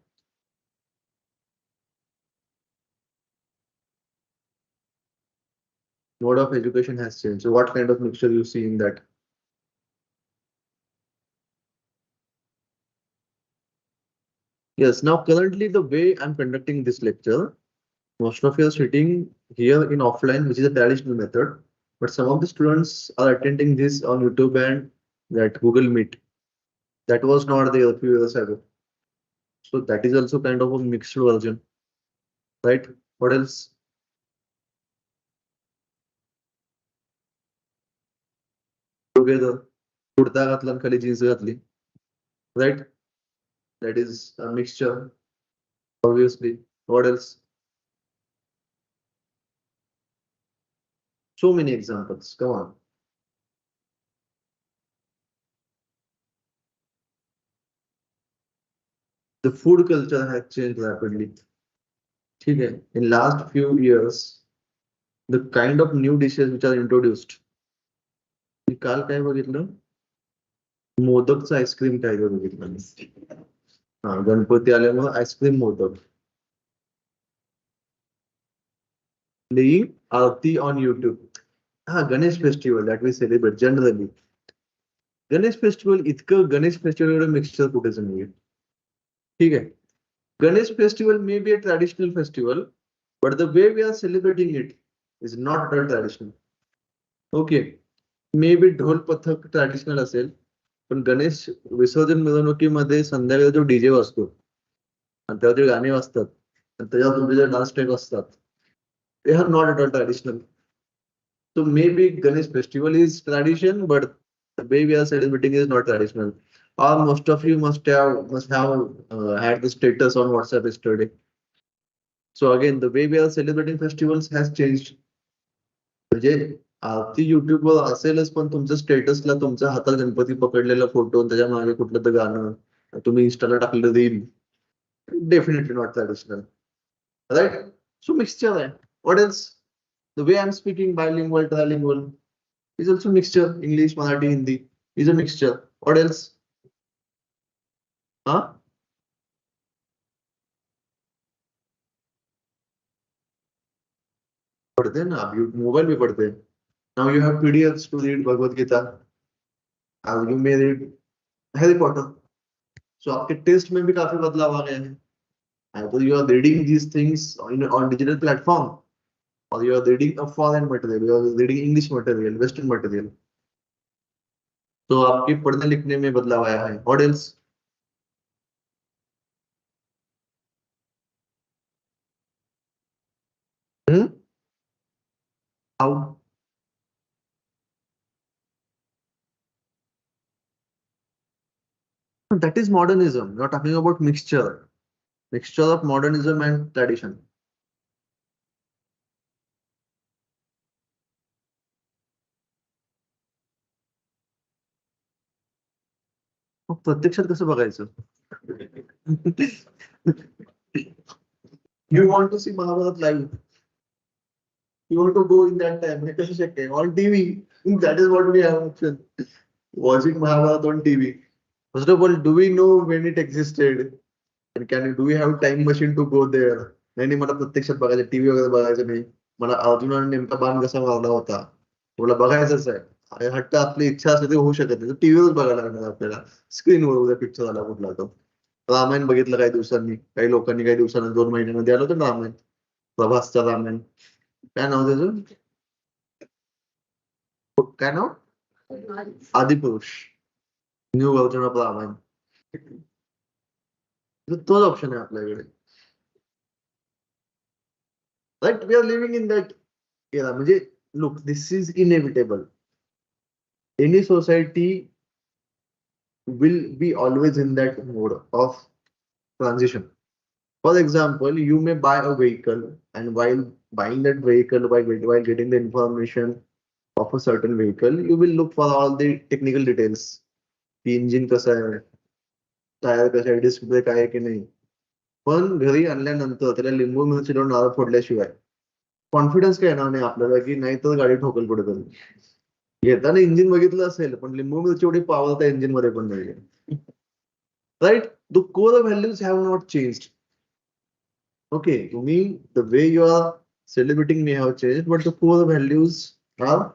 Mode of education has changed. So what kind of mixture you see in that? Yes, now currently the way I'm conducting this lecture, most of you are sitting here in offline, which is a traditional method, but some of the students are attending this on YouTube and that Google Meet. That was not there a few years ago. So that is also kind of a mixed version, right? What else? Together, kurta घातला आणि खाली jeans घातली, right? That is a mixture, obviously. What else? So many examples. Come on. The food culture has changed rapidly. Okay. In last few years, the kind of new dishes which are introduced. काल काय बघितलं, मोदकचं ice cream काय बघितलं. हा, गणपती आल्यामुळे ice cream modak. Playing Aarti on YouTube. हा, Ganesh festival that we celebrate generally. Ganesh festival इतकं Ganesh festival एवढं मिक्सचर कुठेच नाहीये. ठीक आहे. Ganesh festival may be a traditional festival, but the way we are celebrating it is not that traditional. Okay. Maybe ढोल पथक traditional असेल, पण गणेश विसर्जन मिरवणुकीमध्ये संध्याकाळी जो डीजे वाजतो आणि त्यावर जे गाणी वाजतात आणि त्याच्यावर तुमचे जे डान्स स्टेप असतात, they are not at all traditional. So maybe Ganesh festival is tradition, but the way we are celebrating is not traditional. Or most of you must have had the status on WhatsApp yesterday. So again, the way we are celebrating festivals has changed. म्हणजे आरती युट्यूबवर असेलच, पण तुमच्या स्टेटसला तुमच्या हातात Ganpati पकडलेला photo, त्याच्या मागे कुठलं तर गाणं, तुम्ही इंस्टाला टाकलेलं reel, definitely not traditional, right? So mixture आहे. What else? The way I'm speaking bilingual, trilingual is also mixture. English, Marathi, Hindi is a mixture. What else? Huh? पढ़ते हैं ना, आप मोबाइल में पढ़ते हैं. Now you have PDFs to read Bhagavad Gita. You may read Harry Potter. So आपके test में भी काफी बदलाव आ गए हैं. Either you are reading these things on digital platform, or you are reading a foreign material, you are reading English material, Western material. तो आपके पढ़ने लिखने में बदलाव आया है. What else? That is modernism. You're talking about mixture of modernism and tradition. मग प्रत्यक्षात कसं बघायचं? You want to see Mahabharat live. You want to go in that time. हे कसं शक्य आहे? On TV. That is what we have option. Watching Mahabharat on TV. First of all, do we know when it existed? And do we have time machine to go there? नाही मला प्रत्यक्षात बघायचं, TV वगैरे बघायचं नाही. मला अर्जुनाने नेमका बाण कसा मारला होता मला बघायचंच आहे. आणि हट्ट आपली इच्छा असते ते होऊ शकत नाही. टीव्हीवरच बघायला लागणार आपल्याला. स्क्रीनवर उद्या पिक्चर आला कुठला तो. रामायण बघितलं काही दिवसांनी, काही लोकांनी काही दिवसांनी 2 महिन्यामध्ये आलं होतं रामायण. प्रभासचं रामायण. काय नाव त्याचं? काय नाव? Adipurush. New version of Ramayan. तोच ऑप्शन आहे आपल्याकडे. Right, we are living in that era. म्हणजे look, this is inevitable. Any society will be always in that mode of transition. For example, you may buy a vehicle, and while buying that vehicle, while getting the information of a certain vehicle, you will look for all the technical details. The engine कसा आहे, tyre कसा आहे, disc brake आहे की नाही. पण घरी आणल्यानंतर त्याला लिंबू मिरची लावून नारळ फोडल्याशिवाय कॉन्फिडन्स काय येणार नाही आपल्याला की नाही तर गाडी ठोकल कुठेतरी. घेताना इंजिन बघितलं असेल पण लिंबू मिरची एवढी पावर त्या इंजिन मध्ये पण नाही. Right, the core values have not changed. Okay, तुम्ही the way you are celebrating may have changed, but the core values are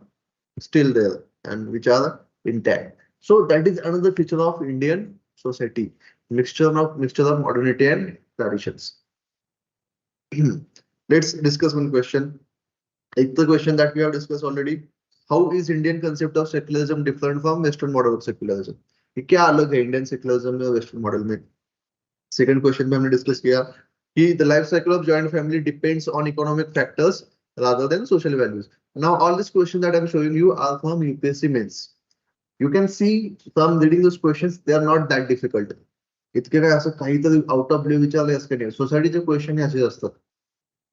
still there and which are intact. So that is another feature of Indian society, mixture of modernity and traditions. Let's discuss one question. It's the question that we have discussed already. How is Indian concept of secularism different from Western model of secularism? ये क्या अलग है Indian secularism में western model में? Second question में हमने discuss किया कि the life cycle of joint family depends on economic factors rather than social values. Now all these questions that I'm showing you are from UPSC mains. You can see from reading those questions, they are not that difficult. इतके काय असं काहीतरी out of blue विचारले असं नाही. सोसायटीचे question हे असेच असतात.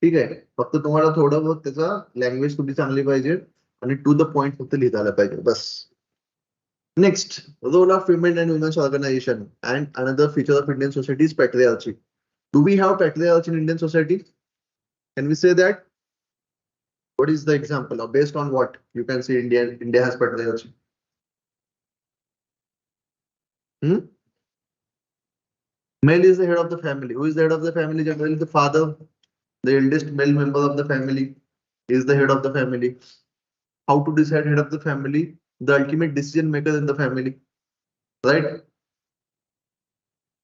ठीक आहे, फक्त तुम्हाला थोडं बहुत त्याचा लँग्वेज तुमची चांगली पाहिजे आणि टू द पॉइंट फक्त लिहिता आलं पाहिजे बस. Next, role of women and women's organisation and another feature of Indian society is patriarchy. Do we have patriarchy in Indian society? Can we say that? What is the example of based on what you can say India has patriarchy? Male is the head of the family. Who is the head of the family? Generally the father, the eldest male member of the family is the head of the family. How to decide head of the family? The ultimate decision maker in the family, right?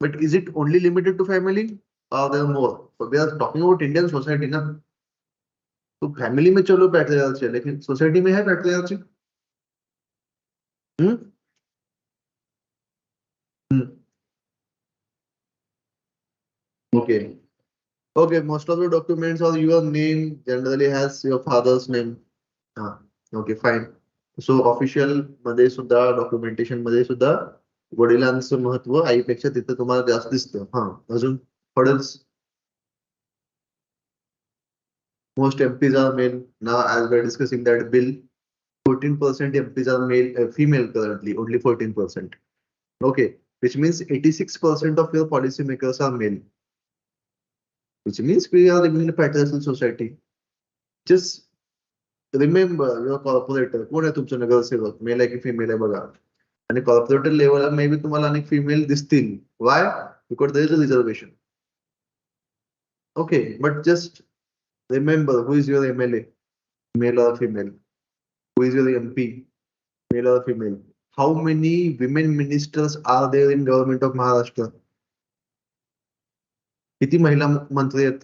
But is it only limited to family or there are more? So we are talking about Indian society ना. तो family में चलो patriarchy है, लेकिन society में है patriarchy? Okay. Okay, most of the documents or your name generally has your father's name. Okay, fine. So official मध्ये सुद्धा डॉक्युमेंटेशन मध्ये सुद्धा वडिलांचं महत्व आईपेक्षा तिथे तुम्हाला जास्त दिसतं. अजून hurdles. Most MPs are male. Now as we are discussing that bill, 14% MPs are male, female currently, only 14%. Okay, which means 86% of your policy makers are male. Which means we are living in a patriarchal society. Just remember your corporator. कोण आहे तुमचं नगरसेवक? Mail आहे की female आहे बघा. आणि corporator लेवलला मे बी तुम्हाला अनेक फिमेल दिसतील. Why? Because there is a reservation. Okay, but just remember who is your MLA, male और female? Who is your MP, male or female? How many women ministers are there in government of Maharashtra? किती महिला मंत्री आहेत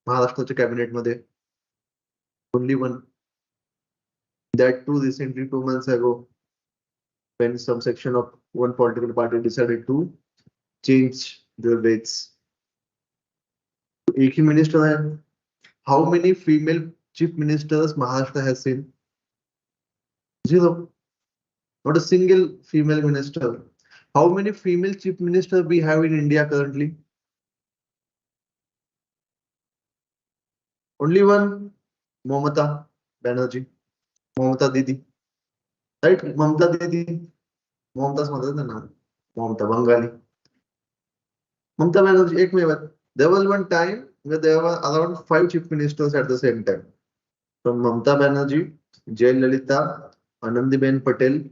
महाराष्ट्राच्या cabinet मध्ये? Only one. That too recently 2 months ago, when some section of one political party decided to change their rates. एक ही minister है. How many female chief ministers Maharashtra has seen? Zero. Not a single female minister. How many female chief ministers we have in India currently? Only one, Mamata Banerjee, Mamata Didi, right? Mamata Didi, Mamata's mother is na, Mamata Bengali. Mamata Banerjee, ek mein. There was one time where there were around 5 chief ministers at the same time. From Mamata Banerjee, Jayalalitha, Anandiben Patel,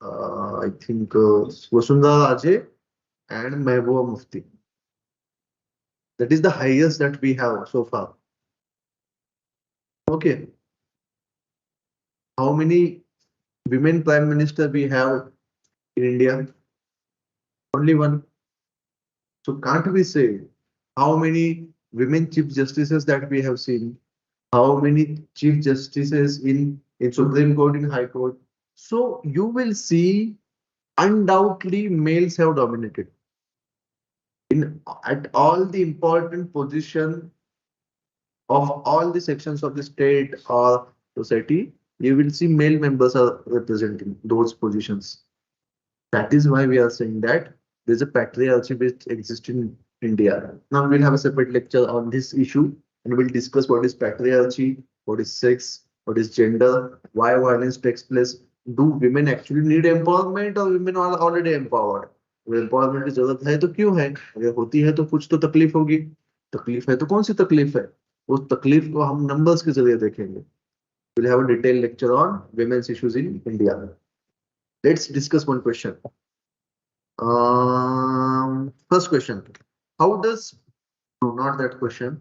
I think Vasundhara Raje, and Mehbooba Mufti. That is the highest that we have so far. Okay. How many women prime minister we have in India? Only one. So can't we say how many women chief justices that we have seen? How many chief justices in Supreme Court, in High Court? So you will see undoubtedly males have dominated at all the important position of all the sections of the state or society. You will see male members are representing those positions. That is why we are saying that there's a patriarchy which exists in India. Now we'll have a separate lecture on this issue and we'll discuss what is patriarchy, what is sex, what is gender, why violence takes place. Do women actually need empowerment or women are already empowered? Empowerment की जरूरत है तो क्यों है? अगर होती है तो कुछ तो तकलीफ होगी. तकलीफ है तो कौन सी तकलीफ है? उस तकलीफ को हम नंबर्स के जरिए देखेंगे. We'll have a detailed lecture on women's issues in India. Let's discuss one question. First question. How does, no, not that question.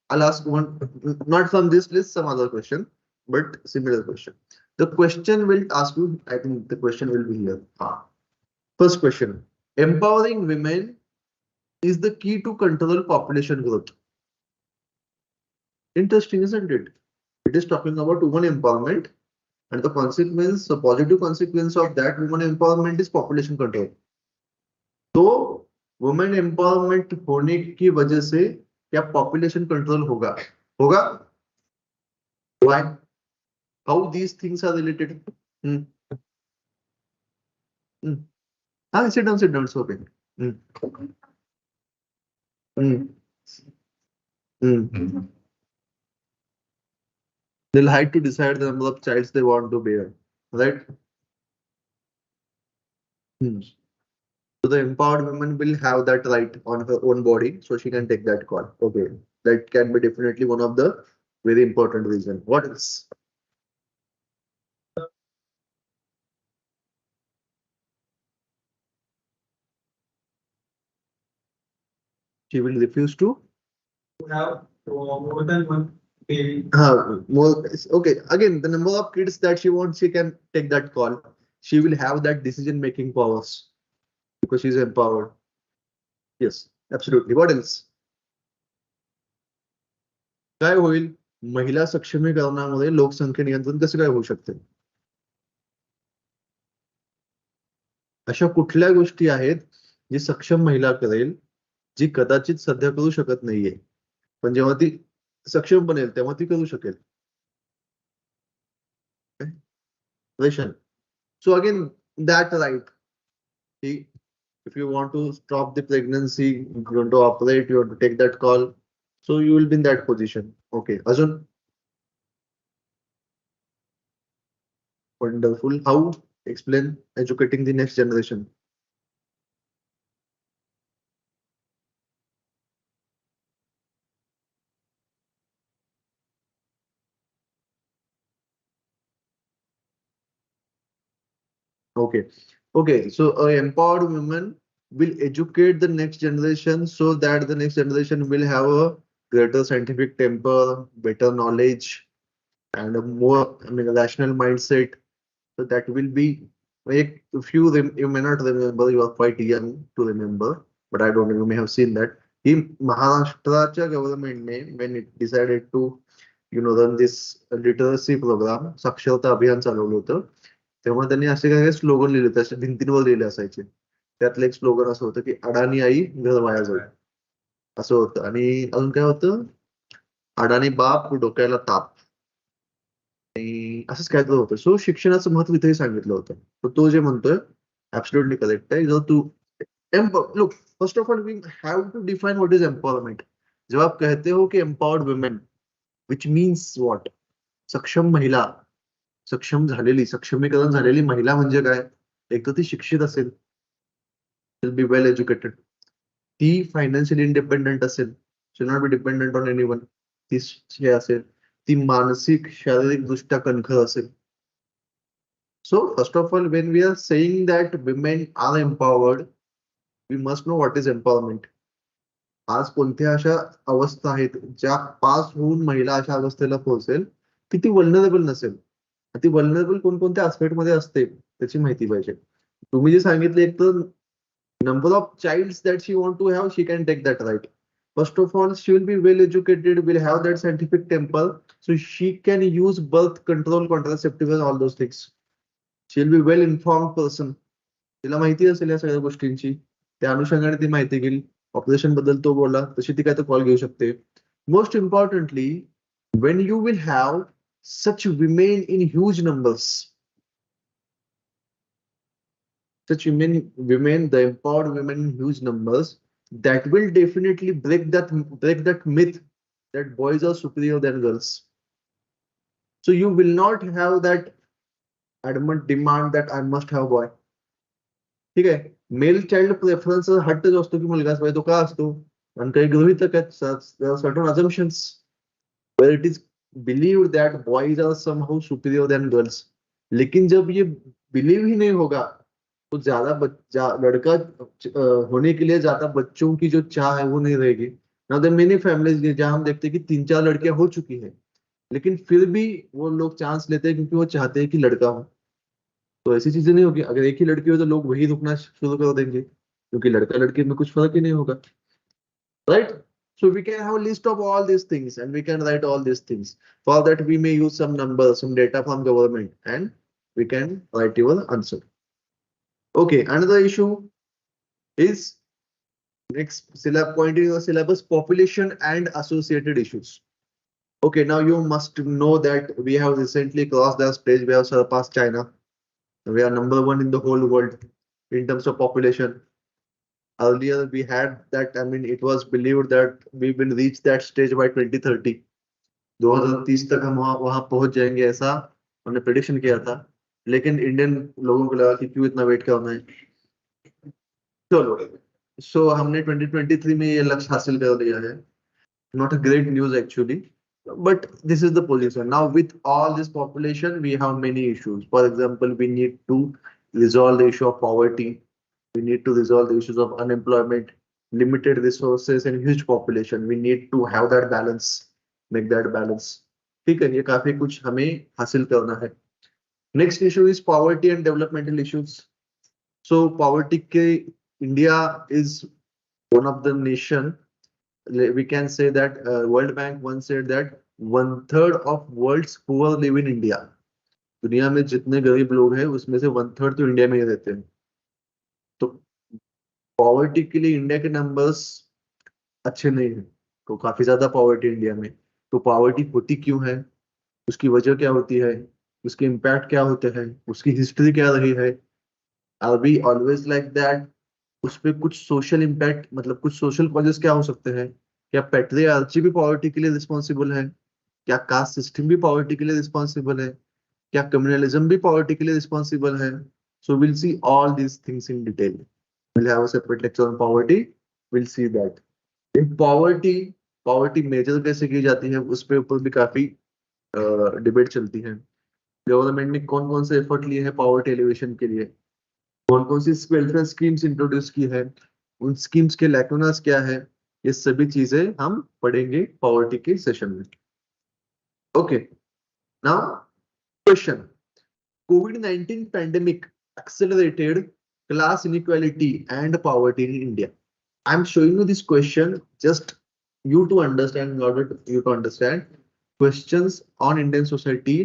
I'll ask one, not from this list, some other question, but similar question. The question will ask you, I think the question will be here. First question. Empowering women is the key to control population growth. Interesting, isn't it? It is talking about women empowerment, and the consequence, the positive consequence of that women empowerment is population control. तो women empowerment होने की वजह से क्या population control होगा? होगा? Why? How these things are related? Sit down, it's okay. They'll have to decide the number of childs they want to bear, right? So the empowered woman will have that right on her own body, so she can take that call. Okay, that can be definitely one of the very important reasons. What else? She will refuse to have more than one baby. More, okay, again, the number of kids that she wants, she can take that call. She will have that decision-making powers because she's empowered. Yes, absolutely. What else? काय होईल? महिला सक्षमीकरणामुळे लोकसंख्या नियंत्रण कसे काय होऊ शकते? अशा कुठल्या गोष्टी आहेत जी सक्षम महिला करेल, जी कदाचित सध्या करू शकत नाहीये, पण जेव्हा ती सक्षम बनेल तेव्हा ती करू शकेल. So again, that right. See, if you want to stop the pregnancy, you want to operate, you want to take that call, so you will be in that position. Okay, Azun. Wonderful. How? Explain educating the next generation. Okay. So empowered women will educate the next generation so that the next generation will have a greater scientific temper, better knowledge, and a more, rational mindset. So that will be, like, if you may not remember, you are quite young to remember, but I don't know, you may have seen that. In Maharashtra government, when it decided to, run this literacy program, साक्षरता अभियान चालवलं होतं, तेव्हा त्यांनी असे काही slogan लिहिले होते, असे भिंतींवर लिहिले असायचे. त्यातलं एक स्लोगन असं होतं की अडाणी आई घर वाया जाईल, असं होतं. आणि अजून काय होतं, अडाणी बाप डोक्याला ताप, आणि असंच काय तर होतं. सो शिक्षणाचं महत्व इथेही सांगितलं होतं. तर तो जे म्हणतोय, Absolutely correct. So to look, first of all, we have to define what is empowerment. जब आप कहते हो कि empowered women, which means what? सक्षम महिला, सक्षम झालेली, सक्षमीकरण झालेली महिला म्हणजे काय? एक तर ती शिक्षित असेल, will be well educated. ती फायनान्शियली इंडिपेंडेंट असेल, should not be dependent on anyone. ती हे असेल, ती मानसिक शारीरिक दृष्ट्या कणखर असेल. So first of all, when we are saying that women are empowered, we must know what is empowerment. आज कोणत्या अशा अवस्था आहेत ज्या पास होऊन महिला अशा अवस्थेला पोहोचेल की ती वल्नरेबल नसेल. ती वल्नरेबल कोणकोणत्या aspect मध्ये असते त्याची माहिती पाहिजे. तुम्ही जे सांगितले, एक तर number of childs that she want to have, she can take that right. First of all, she will be well educated, will have that scientific temper, so she can use birth control, contraceptive and all those things. She will be well informed person. तिला माहिती असेल या सगळ्या गोष्टींची, त्या अनुषंगाने ती माहिती घेईल. ऑपरेशन बद्दल तो बोलला तशी ती काय तर कॉल घेऊ शकते. Most importantly, when you will have such women in huge numbers, such women, the empowered women in huge numbers, that will definitely break that myth that boys are superior than girls. So you will not have that adamant demand that I must have boy. ठीक आहे, male child preference हट्ट जो असतो की मुलगाच पाहिजे, तो का असतो? आणि काही गृहीतक आहेत, certain अजम्पशन्स where it is believed that boys are somehow superior than girls. लेकिन जब ये बिलीव ही नहीं होगा तो ज्यादा लड़का होने के लिए ज्यादा बच्चों की जो चाह है वो नहीं रहेगी. नाउ देयर मेनी फैमिलीज जहां हम देखते हैं कि 3-4 लड़कियां हो चुकी है, लेकिन फिर भी वो लोग चांस लेते हैं क्योंकि वो चाहते हैं कि लड़का हो. तो ऐसी चीजें नहीं होगी. अगर एक ही लड़की हो तो लोग वही रुकना शुरू कर देंगे, क्योंकि लड़का लड़की में कुछ फर्क ही नहीं होगा. Right? So we can have a list of all these things and we can write all these things. For that, we may use some numbers, some data from government, and we can write your answer. Okay, another issue is next point in your syllabus, population and associated issues. Okay, now you must know that we have recently crossed that stage. We have surpassed China. We are number 1 in the whole world in terms of population. Earlier we had that, I mean, it was believed that we will reach that stage by 2030. 2030 तक हम वहां पहुंच जाएंगे, ऐसा हमने prediction किया था. लेकिन इंडियन लोगों को लगा कि क्यों इतना वेट करना है. चलो, सो हमने 2023 में ये लक्ष्य हासिल कर लिया है. Not a great news actually, but this is the position. Now with all this population, we have many issues. For example, we need to resolve the issue of poverty. We need to resolve the issues of unemployment, limited resources and huge population. We need to have that balance, make that balance. ठीक है, ये काफी कुछ हमें हासिल करना है. Next issue is poverty and developmental issues. So poverty के India is one of the nation. We can say that World Bank once said that 1/3 of world's poor live in India. दुनिया में जितने गरीब लोग हैं उसमें से 1/3 तो इंडिया में ही रहते हैं. तो पॉवर्टी के लिए इंडिया के नंबर्स अच्छे नहीं है. तो काफी ज्यादा पॉवर्टी इंडिया में. तो पॉवर्टी होती क्यों है, उसकी वजह क्या होती है, उसके इम्पैक्ट क्या होते हैं, उसकी हिस्ट्री क्या रही है. Are we always like that? उस पर कुछ सोशल इम्पैक्ट, मतलब कुछ सोशल कॉजेस क्या हो सकते हैं? क्या पैट्रियार्ची भी पॉवर्टी के लिए रिस्पॉन्सिबल है? क्या कास्ट सिस्टम भी पॉवर्टी के लिए रिस्पॉन्सिबल है? क्या कम्युनलिज्म भी पॉवर्टी के लिए रिस्पॉन्सिबल है? So will see all these things in detail. We'll have a separate lecture on poverty. We'll see that. In poverty measure कैसे की जाती है, उस पे ऊपर भी काफी डिबेट चलती है. गवर्नमेंट ने कौन कौन से एफर्ट लिए हैं पॉवर्टी एलिवेशन के लिए, कौन कौन सी वेलफेयर स्कीम्स इंट्रोड्यूस की है, उन स्कीम्स के लैकुनास क्या है, ये सभी चीजें हम पढ़ेंगे पॉवर्टी के सेशन में. Okay, now question. COVID-19 pandemic accelerated class inequality and poverty in India. I'm showing you this question just you to understand, in order to you to understand. Questions on Indian society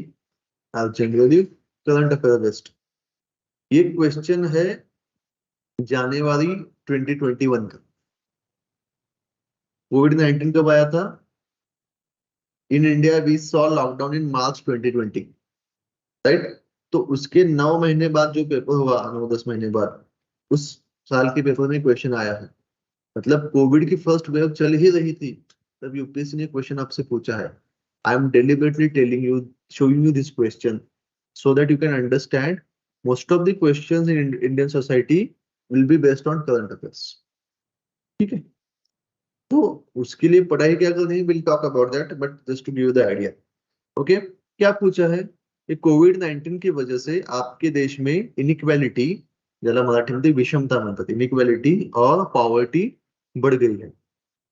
are generally current affair based. ये question है जनवरी 2021 का. COVID-19 कब आया था? In India we saw lockdown in March 2020, right? तो उसके 9 महीने बाद जो पेपर हुआ, 9-10 महीने बाद, उस साल के पेपर में क्वेश्चन आया है। मतलब कोविड की फर्स्ट वेव चल ही रही थी तब यूपीएससी ने क्वेश्चन आपसे पूछा है। I am deliberately telling you, showing you this question so that you can understand most of the questions in Indian society will be based on current affairs. ठीक है, तो उसके लिए पढ़ाई क्या करनी है, will talk about that, but just to give you the idea. Okay, क्या पूछा है कि कोविड-19 की वजह से आपके देश में इनइक्वालिटी, ज्याला मराठीमध्ये विषमता म्हणतात, इनइक्वालिटी और पॉवर्टी बढ़ गई है.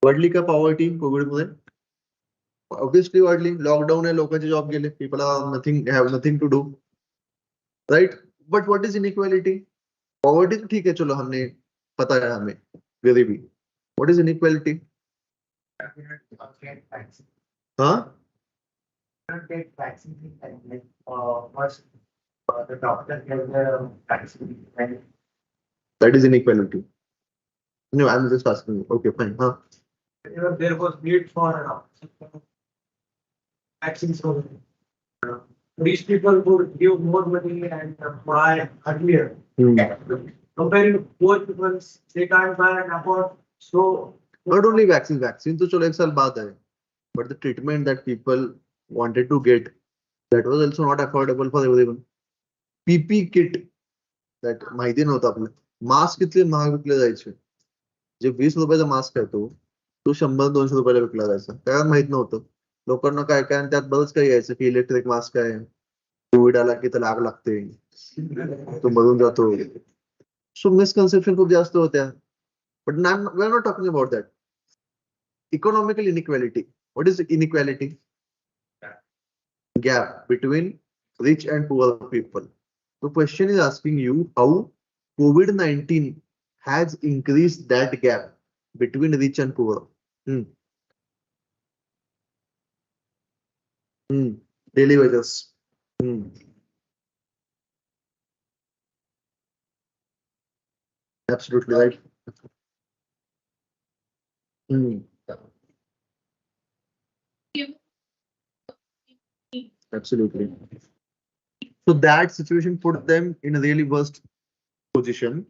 वाढली का पॉवर्टी कोविडमध्ये? ऑब्वियसली वाढली. लॉकडाऊन आहे, लोकांचे जॉब गेले, people are nothing, have nothing to do, right. But what is inequality? Poverty तो ठीक है, चलो हमने पता है हमें, गरीबी. What is inequality? हाँ, that is inequality. No, I am just asking. Okay fine. हाँ, There was need for vaccines for rich people would give more money and buy earlier. Comparing to poor people, they can't buy and afford. So not only vaccine, vaccine तो चलो एक साल बाद है, but the treatment that people wanted to get, that was also not affordable for everyone. PP kit, that माहिती नव्हतं आपलं. Mask किती महाग विकले जायचे. जे 20 रुपयाचा मास्क आहे तो 100-200 रुपयाला विकला जायचा, कारण माहित नव्हतं लोकांना काय काय. आणि त्यात बरंच काही यायचं की इलेक्ट्रिक मास्क आहे, कोविड आला की त्याला आग लागते, तो मरून जातो. सो मिसकन्सेप्शन खूप जास्त होत्या. But we are not talking about that. Economical inequality. What is inequality? Gap between rich and poor people. The question is asking you how COVID-19 has increased that gap between rich and poor. Daily wages. Absolutely right. Absolutely. So that situation put them in a really worst position.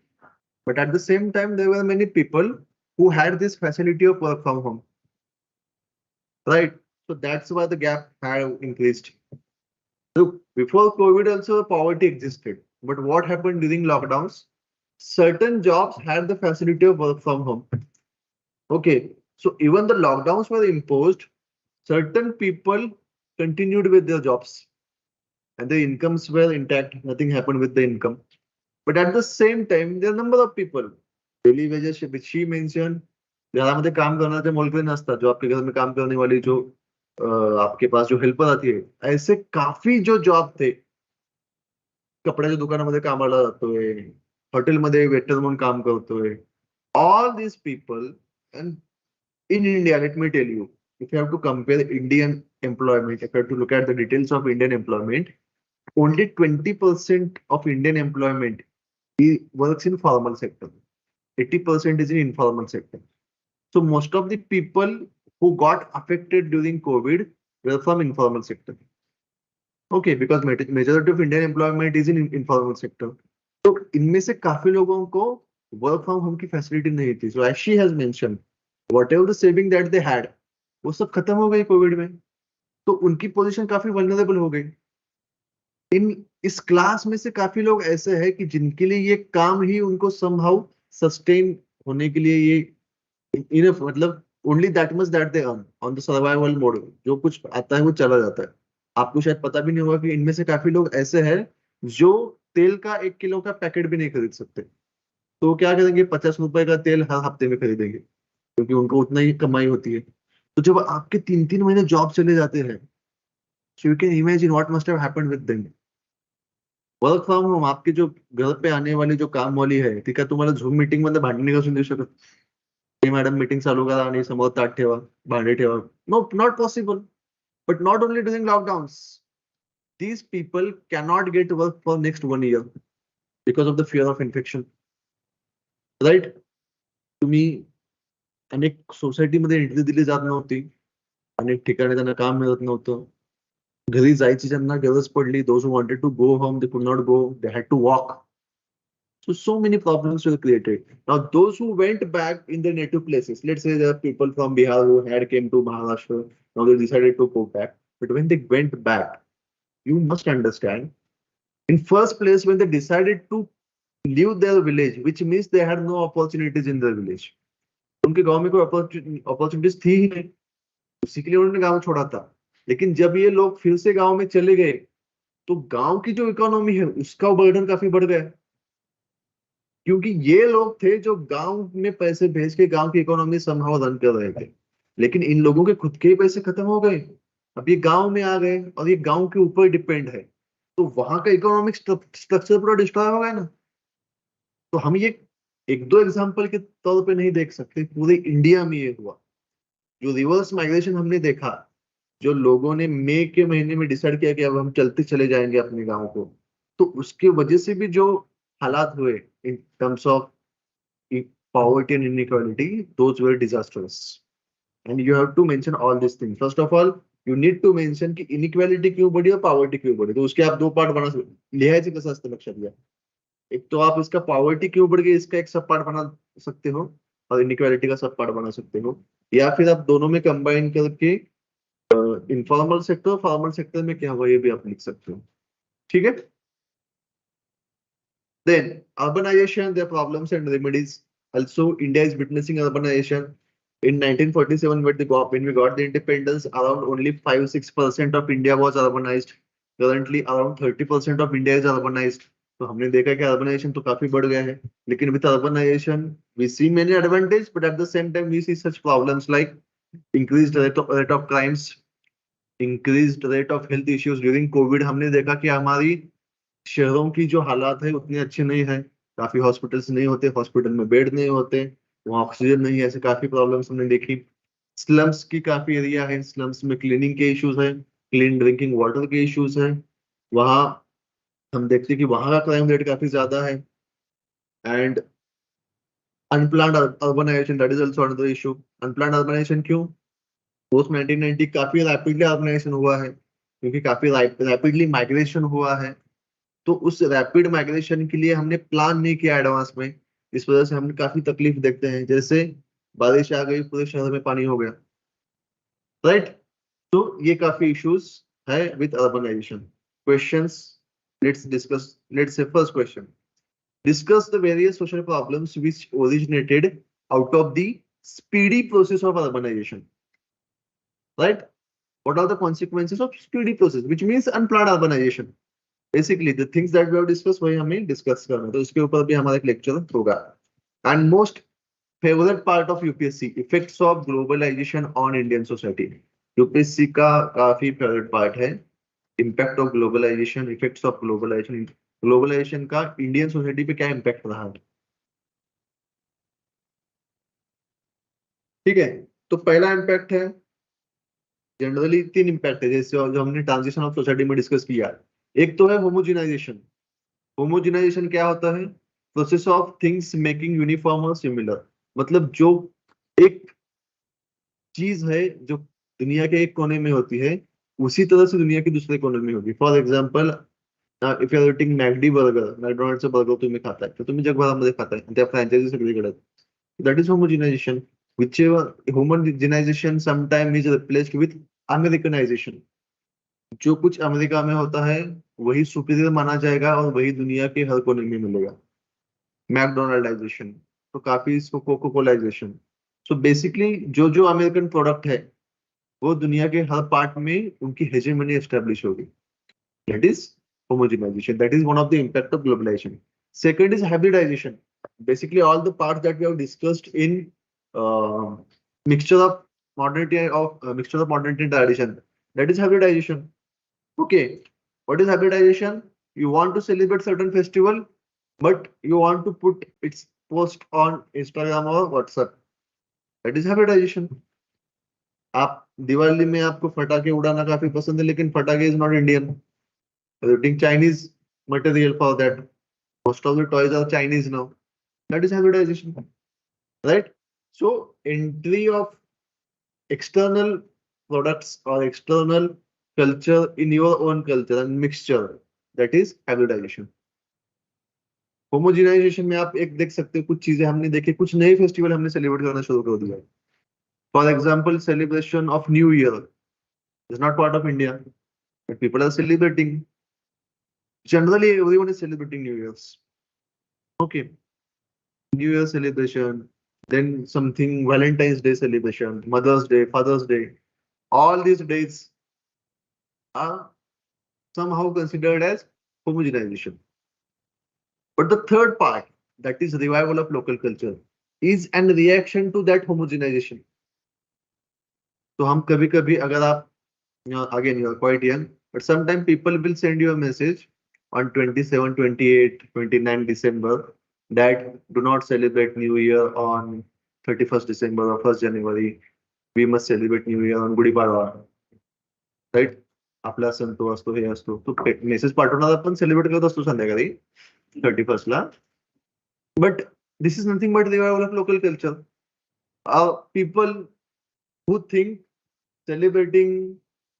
But at the same time, there were many people who had this facility of work from home. Right? So that's why the gap had increased. Look, before COVID also poverty existed. But what happened during lockdowns? Certain jobs had the facility of work from home. Okay. So even the lockdowns were imposed, certain people continued with their jobs and their incomes were intact. Nothing happened with the income. But at the same time, there are a number of people, daily wages which she mentioned, घरामध्ये काम करणारे मोलकरी नसतात, जो आपके घर में काम करने वाली जो आपके पास जो हेल्पर आती है, ऐसे काफी जो जॉब थे. कपड्याच्या दुकानामध्ये कामाला जातोय, हॉटेलमध्ये वेटर म्हणून काम करतोय. All these people, and in India, let me tell you, if you have to compare Indian employment, if you have to look at the details of Indian employment, only 20% of Indian employment works in formal sector. 80% is in informal sector. So most of the people who got affected during COVID were from informal sector. Okay, because majority of Indian employment is in informal sector. तो इनमें से काफी लोगों को work from home की facility नहीं थी. So as she has mentioned, whatever the saving that they had, वो सब खत्म हो गई कोविड में. तो उनकी पोजीशन काफी वल्नरेबल हो गई. इस क्लास में से काफी लोग ऐसे हैं कि जिनके लिए ये काम ही उनको समहाउ सस्टेन होने के लिए ये इनफ, मतलब only that much that they earn on the survival mode. जो कुछ आता है वो चला जाता है. आपको शायद पता भी नहीं होगा कि इनमें से काफी लोग ऐसे हैं जो तेल का 1 किलो का पैकेट भी नहीं खरीद सकते. तो क्या करेंगे, 50 रुपए का तेल हर हफ्ते में खरीदेंगे क्योंकि उनको उतना ही कमाई होती है. तो जब आपके 3-3 महीने जॉब चले जाते हैं, so you can imagine what must have happened with them. Work from home, आपके जो घर पे आने वाली जो काम वाली आहे, ती काय तुम्हाला झूम मीटिंग मध्ये भांडी नाही घासून देऊ शकत. हे मॅडम मीटिंग चालू करा आणि समोर ताट ठेवा, भांडे ठेवा. No, not possible. But not only during lockdowns, these people cannot get work for next 1 year because of the fear of infection. Right? तुम्ही अनेक सोसायटीमध्ये एंट्री दिली जात नव्हती, अनेक ठिकाणी त्यांना काम मिळत नव्हतं. घरी जायची ज्यांना गरज पडली, those who wanted to go home, they could not go, they had to walk. So many problems were created. Now those who went back in their native places, let's say there are people from Bihar who had came to Maharashtra, now they decided to go back. But when they went back, you must understand, in first place, when they decided to leave their village, which means they had no opportunities in their village. उनके गांव में कोई opportunities थी ही नहीं, उसी के लिए उन्होंने गांव छोड़ा था. लेकिन जब ये लोग फिर से गांव में चले गए, तो गांव की जो इकोनॉमी है उसका बर्डन काफी बढ़ गया, क्योंकि ये लोग थे जो गांव में पैसे भेज के गांव की इकोनॉमी समहाउ रन कर रहे थे. लेकिन इन लोगों के खुद के ही पैसे खत्म हो गए, अब ये गांव में आ गए और ये गांव के ऊपर डिपेंड है, तो वहां का इकोनॉमिक स्ट्रक्चर पूरा डिस्ट्रॉय हो गया ना. तो हम ये एक दो एग्जांपल के तौर पे नहीं देख सकते, पूरे इंडिया में ये हुआ. जो रिवर्स माइग्रेशन हमने देखा, जो लोगों ने मई के महीने में डिसाइड किया कि अब हम चलते चले जाएंगे अपने गांव को, तो उसके वजह से भी जो हालात हुए in terms of poverty and inequality, those were disastrous. And you have to mention all these things. First of all, you need to mention कि inequality क्यों बढ़ी और poverty क्यों बढ़ी. तो उसके आप दो पार्ट बना सकते, लिहायचे कसं असतं लक्षात घ्या. एक तो आप इसका पॉवर्टी क्यों बढ़ गई इसका एक सब पार्ट बना सकते हो, और इनइक्वालिटी का सब पार्ट बना सकते हो, या फिर आप दोनों में कंबाइन करके इनफॉर्मल सेक्टर और फॉर्मल सेक्टर में क्या हुआ ये भी आप लिख सकते हो. ठीक है. Then urbanization, their problems and remedies. Also, India is witnessing urbanization. In 1947, when we got the independence, around only 5-6% of India was urbanized. Currently, around 30% of India is urbanized. तो हमने देखा कि urbanization तो काफी बढ़ गया है. लेकिन with urbanization, we see many advantages, but at the same time, we see such problems like increased rate of crimes, increased rate of health issues. During COVID, हमने देखा कि हमारी शहरों की जो हालात है उतनी अच्छी नहीं है, काफी हॉस्पिटल्स नहीं होते, हॉस्पिटल में बेड नहीं होते, वहाँ ऑक्सीजन नहीं है, ऐसे काफी प्रॉब्लम्स हमने देखी. स्लम्स की काफी एरिया है, स्लम्स में क्लीनिंग के इश्यूज है, क्लीन ड्रिंकिंग वाटर के इश्यूज है, वहाँ हम देखते हैं कि वहाँ का क्राइम रेट काफी ज्यादा है. And unplanned urbanisation, that is also another issue. Unplanned urbanisation क्यों? पोस्ट 1990 काफी रैपिडली अर्बनाइजेशन हुआ है, क्योंकि काफी रैपिडली माइग्रेशन हुआ है. तो उस रैपिड माइग्रेशन के लिए हमने प्लान नहीं किया एडवांस में, इस वजह से हम काफी तकलीफ देखते हैं. जैसे बारिश आ गई, पूरे शहर में पानी हो गया, राइट. तो ये काफी इश्यूज है with urbanisation. Questions, let's discuss. Let's say first question, discuss the various social problems which originated out of the speedy process of urbanisation. Right. What are the consequences of speedy process which means unplanned urbanisation. Basically the things that we have discussed वही हमें discuss करना है, तो इसके ऊपर भी हमारा एक लेक्चर होगा. And most favourite part of UPSC, effects of globalisation on Indian society. UPSC का काफी फेवरेट पार्ट है, impact of globalisation, effects of globalisation. Globalisation का इंडियन सोसाइटी पे क्या इम्पैक्ट रहा है. ठीक है. तो पहला इम्पैक्ट है, जनरली तीन इम्पैक्ट है जैसे जो हमने ट्रांजिशन ऑफ सोसाइटी में डिस्कस किया. एक तो है होमोजेनाइजेशन. होमोजेनाइजेशन क्या होता है? Process of things making uniform और सिमिलर. मतलब जो एक चीज है जो दुनिया के एक कोने में होती है, उसी तरह से दुनिया के दूसरे कोने में होगी. For example, if you are eating McD burger, मॅकडोनल्डचं बर्गर तुम्ही खाताय, तर तुम्ही जगभरामध्ये खाताय, त्या फ्रँचायझी सगळीकडे. That is homogenisation. Which homogenisation sometime is replaced with Americanisation. जो कुछ अमेरिका में होता है वही सुपीरियर माना जाएगा और वही दुनिया के हर कोने में मिलेगा. मैकडोनल्डाइजेशन. तो काफी इसको कोको कोलाइजेशन. सो बेसिकली जो जो अमेरिकन प्रोडक्ट है वो दुनिया के हर पार्ट में उनकी हेजेमनी एस्टेब्लिश होगी. That is homogenization. That is one of the impact of globalization. Second is hybridization. Basically all the parts that we have discussed in mixture of modernity and tradition, that is hybridization. Okay, what is hybridization? You want to celebrate certain festival, but you want to put its post on Instagram or WhatsApp. That is hybridization. आप दिवाली में आपको फटाके उड़ाना काफी पसंद है, लेकिन फटाके is not Indian, using Chinese material for that. Most of the toys are Chinese now. That is hybridization, right? So entry of external products or external culture in your own culture and mixture, that is hybridization. Homogenisation में आप एक देख सकते हो, कुछ चीजें हमने देखे, कुछ नए फेस्टिवल हमने सेलिब्रेट करना शुरू कर दिया. For example, celebration of new year is not part of India, but people are celebrating. Generally, everyone is celebrating New Year's. Okay, New Year celebration, then something Valentine's Day celebration, Mother's Day, Father's Day. All these days are somehow considered as homogenization. But the third part, that is revival of local culture, is an reaction to that homogenization. तो हम कभी कभी अगर आप, again you are quite young, but sometimes people will send you a message on 27, 28, 29 December that do not celebrate New Year on 31st December or 1st January. We must celebrate New Year on Gudi Padwa. Right? आपला सण तो असतो, हे असतो. तो message पाठवणार आपण celebrate करत असतो संध्याकाळी 31st La. But this is nothing but revival of local culture. People who think celebrating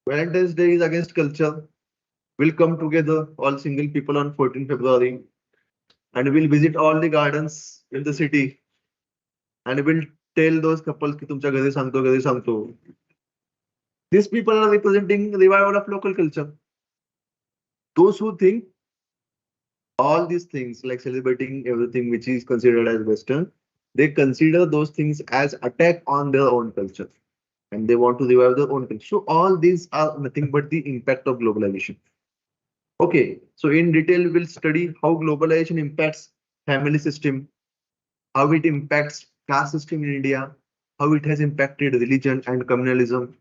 Valentine's Day is against culture will come together, all single people, on 14 February, and will visit all the gardens in the city and will tell those couples ki tumcha घरी सांगतो. These people are representing revival of local culture. Those who think all these things like celebrating everything which is considered as Western, they consider those things as attack on their own culture and they want to revive their own culture. So all these are nothing but the impact of globalization. Okay, so in detail we'll study how globalization impacts family system, how it impacts caste system in India, how it has impacted religion and communalism,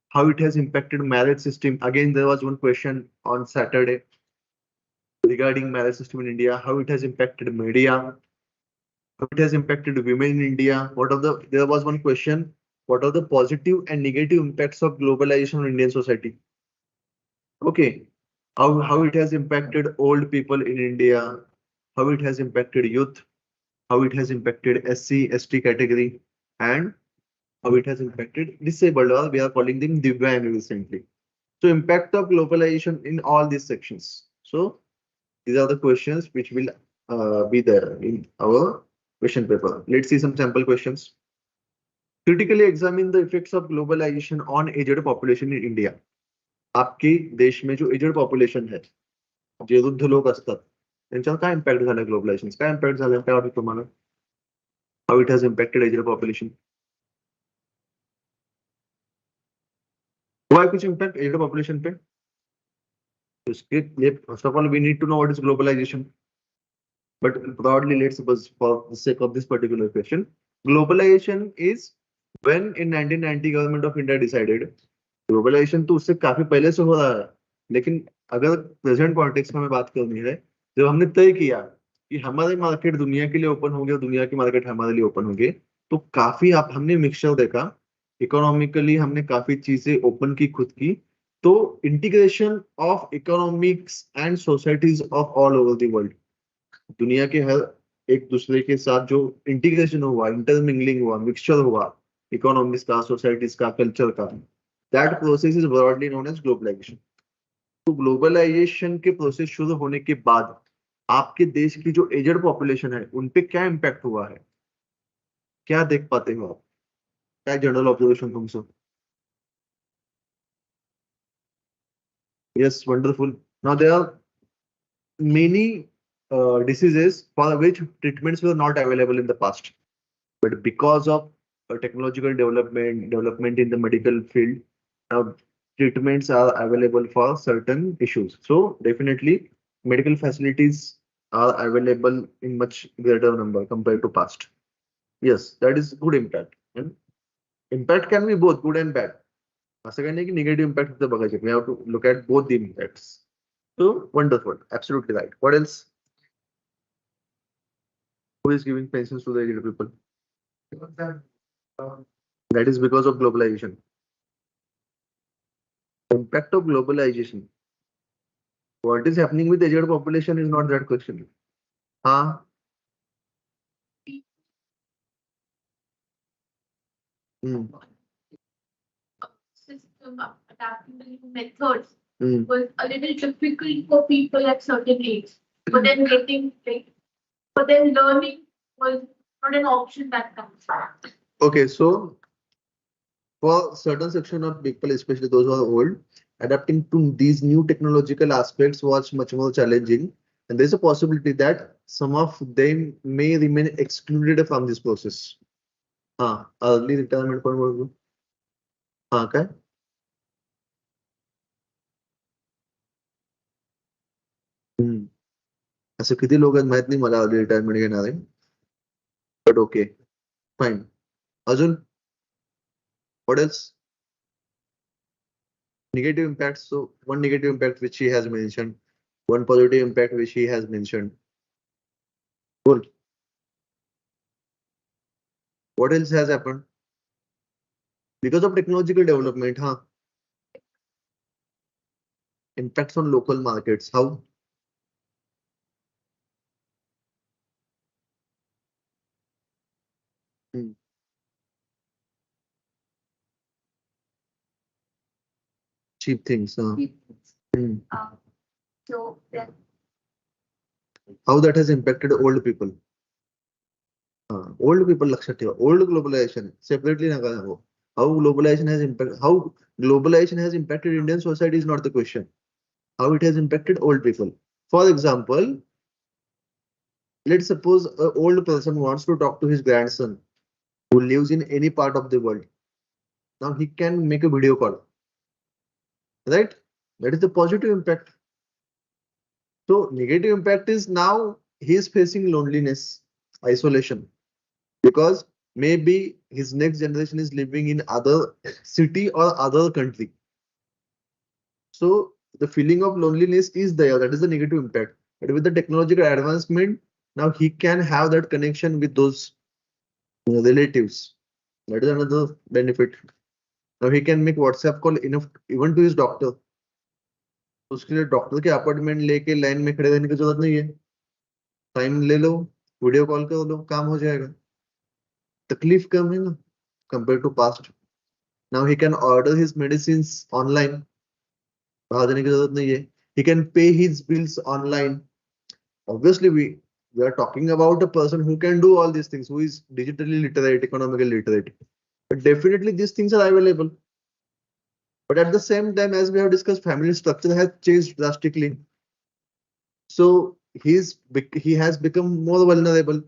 how it has impacted marriage system. Again, there was one question on Saturday regarding marriage system in India, how it has impacted media, how it has impacted women in India. There was one question, what are the positive and negative impacts of globalization on Indian society? Okay, how it has impacted old people in India, how it has impacted youth, how it has impacted SC, ST category, and how it has impacted disabled, or we are calling them Divyang recently. So impact of globalization in all these sections. So these are the questions which will be there in our question paper. Let's see some sample questions. Critically examine the effects of globalization on aged population in India. आपके देश में जो aged population है, जे वृद्ध लोक असतात, त्यांच्यावर काय इम्पॅक्ट झाला ग्लोबलायझेशन, काय इम्पॅक्ट झाला, काय वाटतं तुम्हाला? How it has impacted aged population? हुआ है कुछ इम्पैक्ट एजेड पॉपुलेशन पे? उसके लिए first of all we need to know what is globalisation. But broadly, let's suppose for the sake of this particular question, globalization is when in 1990 government of India decided, globalization तो उससे काफी पहले से हो रहा है, लेकिन अगर प्रेजेंट कॉन्टेक्स्ट में हमें बात करनी है, जब हमने तय किया कि हमारे मार्केट दुनिया के लिए ओपन होंगे और दुनिया की मार्केट हमारे लिए ओपन होंगे, तो काफी हमने मिक्सचर देखा. इकोनॉमिकली हमने काफी चीजें ओपन की खुद की. तो integration of economics and societies of all over the world, दुनिया के हर एक दूसरे के साथ जो इंटीग्रेशन हुआ, इंटरमिंगलिंग हुआ, मिक्सचर हुआ इकोनॉमिक्स का, सोसाइटीज का, कल्चर का, that process is broadly known as globalisation. तो ग्लोबलाइजेशन के प्रोसेस शुरू होने के बाद आपके देश की जो एजेड पॉपुलेशन है उन पे क्या इम्पैक्ट हुआ है, क्या देख पाते हो आप, क्या जनरल ऑब्जर्वेशन तुमसे? Yes, wonderful. Now there are many diseases for which treatments were not available in the past, but because of technological development in the medical field, now treatments are available for certain issues. So definitely medical facilities are available in much greater number compared to past. Yes, that is good impact. And impact can be both good and bad. असं काही नाही की negative impact फक्त बघायचे. We have to look at both the impacts. So wonderful, absolutely right. What else? Who is giving pensions to the aged people? That is because of globalization. Impact of globalization. What is happening with the aged population is not that question. adapting the new methods was a little difficult for people at certain age. But then learning was not an option that comes back. Okay, so for certain section of people, especially those who are old, adapting to these new technological aspects was much more challenging. And there's a possibility that some of them may remain excluded from this process. Early retirement पण बोलतो. काय? असं किती लोक आहेत माहित नाही मला अर्ली रिटायरमेंट घेणार आहे. But okay fine. अजून what else? Negative impact. So one negative impact which he has mentioned, one positive impact which he has mentioned. Cool. What else has happened? Because of technological development, impacts on local markets. How? Cheap things. So then, how that has impacted old people? Old people लक्षात ठेवा. Old globalization separately नका सांगू. How globalization has impacted Indian society is not the question. How it has impacted old people. For example, let's suppose an old person wants to talk to his grandson who lives in any part of the world. Now he can make a video call. Right? That is the positive impact. So negative impact is now he is facing loneliness, isolation, because maybe his next generation is living in other city or other country. So the feeling of loneliness is there. That is the negative impact. But with the technological advancement, now he can have that connection with those relatives. That is another benefit. Now he can make WhatsApp call enough even to his doctor. उसके लिए doctor के appointment लेके line में खड़े रहने की जरूरत नहीं है. टाइम ले लो, वीडियो कॉल कर लो, काम हो जाएगा. तकलीफ कम है ना compare to past. Now he can order his medicine online. बाहर जाने की जरूरत नहीं है. He can pay his bills online. Obviously, we are talking about a person who can do all these things, who is digitally literate, economically literate. But definitely these things are available. But at the same time, as we have discussed, family structure has changed drastically. So he has become more vulnerable.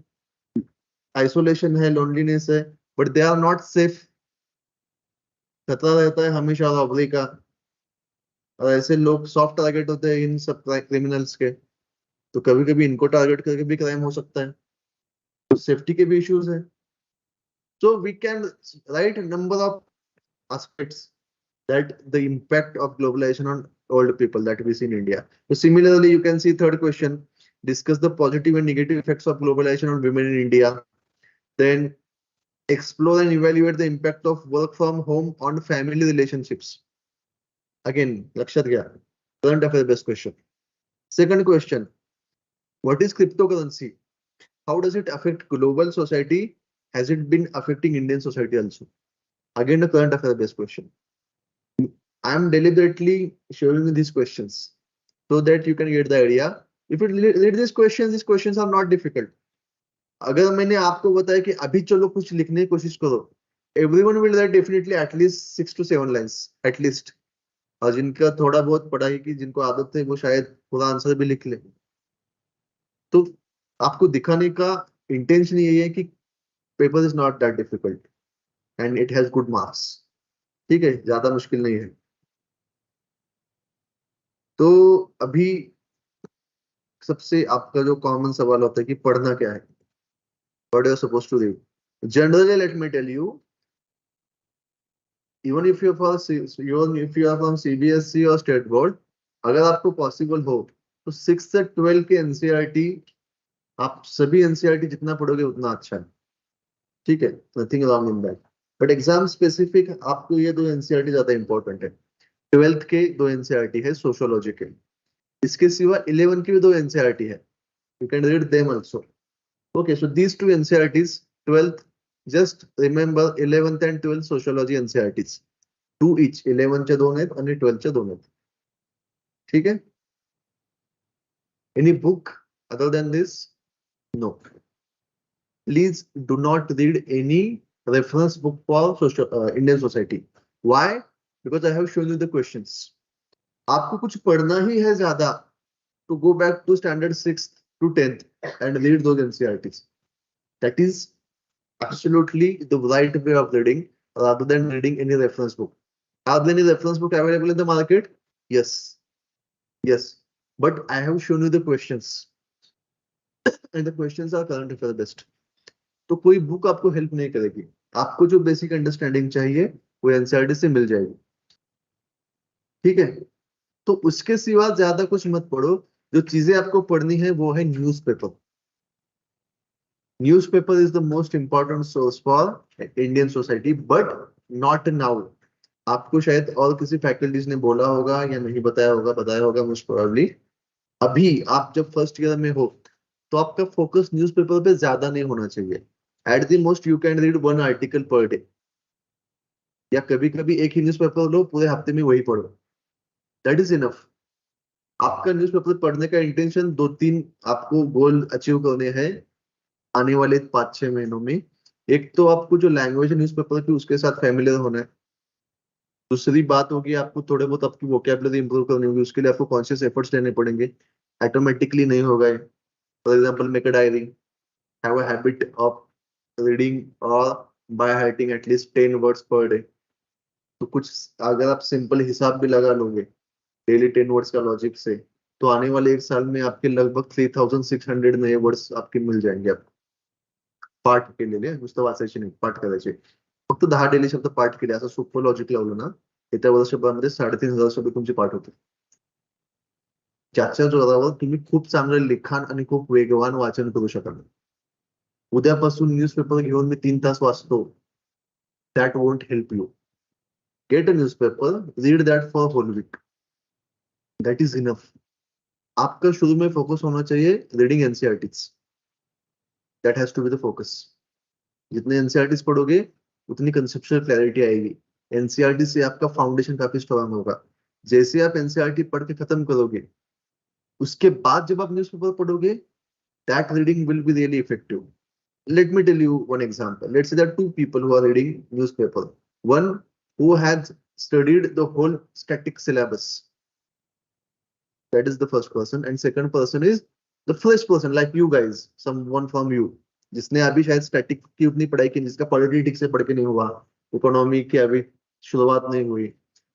Isolation है, loneliness है, but they are not safe. खतरा रहता है हमेशा robbery का. और ऐसे लोग सॉफ्ट टारगेट होते हैं इन सब क्रिमिनल्स के. तो कभी कभी इनको टारगेट करके भी क्राइम हो सकता है. तो सेफ्टी के भी इश्यूज है. So we can write a number of aspects that the impact of globalization on old people that we see in India. So similarly, you can see third question, discuss the positive and negative effects of globalization on women in India. Then explore and evaluate the impact of work from home on family relationships. Again, lakshat gaya. Current affairs based question. Second question, what is cryptocurrency? How does it affect global society? Has it been affecting Indian society also? Again, a current affairs based question. I am deliberately showing you these questions so that you can get the idea. If you read these questions are not difficult. अगर मैंने आपको बताया कि अभी चलो कुछ लिखने की कोशिश करो, everyone will write definitely at least 6 to 7 lines at least. और जिनका थोड़ा बहुत पढ़ाई की, जिनको आदत है, वो शायद पूरा आंसर भी लिख ले. तो आपको दिखाने का इंटेंशन यही है कि paper is not that difficult and it has good marks. ठीक है, ज्यादा मुश्किल नहीं है. तो अभी सबसे आपका जो कॉमन सवाल होता है कि पढ़ना क्या है, what are you supposed to read. Generally let me tell you, even if you are from CBSE और स्टेट बोर्ड, अगर आपको पॉसिबल हो तो 6 से 12 के एनसीईआरटी, आप सभी एनसीईआरटी जितना पढ़ोगे उतना अच्छा है. ठीक है, nothing wrong in that. But exam specific आपको ये 2 एनसीईआरटी ज्यादा इंपॉर्टेंट है. 12th के 2 एनसीईआरटी है सोशियोलॉजी के. इसके सिवा 11 की भी 2 एनसीईआरटी है. You can read them also. Okay, so these 2 NCERTs 12th, just remember 11th and 12th sociology NCERTs. 2 each. 11चे 2 आहेत आणि 12चे 2 आहेत. ठीक आहे. Any book other than this? No. Please do not read any reference book for Indian society. Why? Because I have shown you the questions. आपको कुछ पढ़ना ही है ज्यादा, to go back to standard 6th to 10th and read those NCERTs. That is absolutely the right way of reading rather than reading any reference book. Are there any reference book available in the market? Yes. Yes. But I have shown you the questions. And the questions are current affair based. तो कोई book आपको help नहीं करेगी. आपको जो basic understanding चाहिए वो NCERT से मिल जाएगी. ठीक है. तो उसके सिवा ज्यादा कुछ मत पढ़ो. जो चीजें आपको पढ़नी है वो है newspaper. Newspaper is the most important source for Indian society, but not now. आपको शायद और किसी फैकल्टीज ने बोला होगा या नहीं बताया होगा मोस्ट प्रोबेबली. अभी आप जब फर्स्ट ईयर में हो तो आपका फोकस न्यूज़पेपर पे ज्यादा नहीं होना चाहिए. At the most you can read 1 article per day, या कभी कभी एक ही न्यूज़पेपर लो, पूरे हफ्ते में वही पढ़ो. That is enough. आपका न्यूज़पेपर पढ़ने का इंटेंशन 2-3 आपको गोल अचीव करने हैं आने वाले 5-6 महीनों में. एक तो आपको जो लैंग्वेज है न्यूज़पेपर की उसके साथ फैमिलियर होना है. दूसरी बात होगी आपको थोड़े बहुत आपकी वोकैबुलरी इंप्रूव करनी होगी. उसके लिए आपको कॉन्शियस एफर्ट्स लेने पड़ेंगे. ऑटोमेटिकली नहीं होगा. For example, make a diary, have a habit of reading और by hearting at least 10 words per day. तो कुछ अगर आप सिंपल हिसाब भी लगा लोगे डेली 10 वर्ड्स का लॉजिक से, तो आने वाले 1 साल में आपके लगभग 3600 नए वर्ड्स आपके मिल जाएंगे. आपको पाठ केलेले, नुसतं वाचायचे नाही, पाठ करायचे. फक्त 10 डेली शब्द पाठ केले असं सोपं लॉजिक लावलं ना, येत्या वर्षभरामध्ये 3500 शब्द तुमचे पाठ होते. ज्याच्या जोरावर तुम्ही खूप चांगलं लिखाण आणि खूप वेगवान वाचन करू शकाल. उद्यापासून न्यूजपेपर घेऊन मी 3 तास वाचतो, that won't help you. Get a newspaper, read that for whole week. That is enough. आपका शुरू में फोकस होना चाहिए reading NCERTs. That has to be the focus. जितने एनसीईआरटीज पढ़ोगे उतनी कंसेप्चुअल क्लैरिटी आएगी. एनसीईआरटी से आपका फाउंडेशन काफी स्ट्रांग होगा. जैसे आप एनसीईआरटी पढ़ के खत्म करोगे, उसके बाद जब आप न्यूज़पेपर पढ़ोगे, that reading will be really effective. Let me tell you one example. Let's say there are 2 people who are reading newspaper. One who has studied the whole static syllabus. That is the first person. And second person is the first person, like you guys, someone from you, जिसने अभी शायद static की उतनी पढ़ाई की, जिसका politics से पढ़ के नहीं हुआ, इकोनॉमी की अभी शुरुआत नहीं हुई,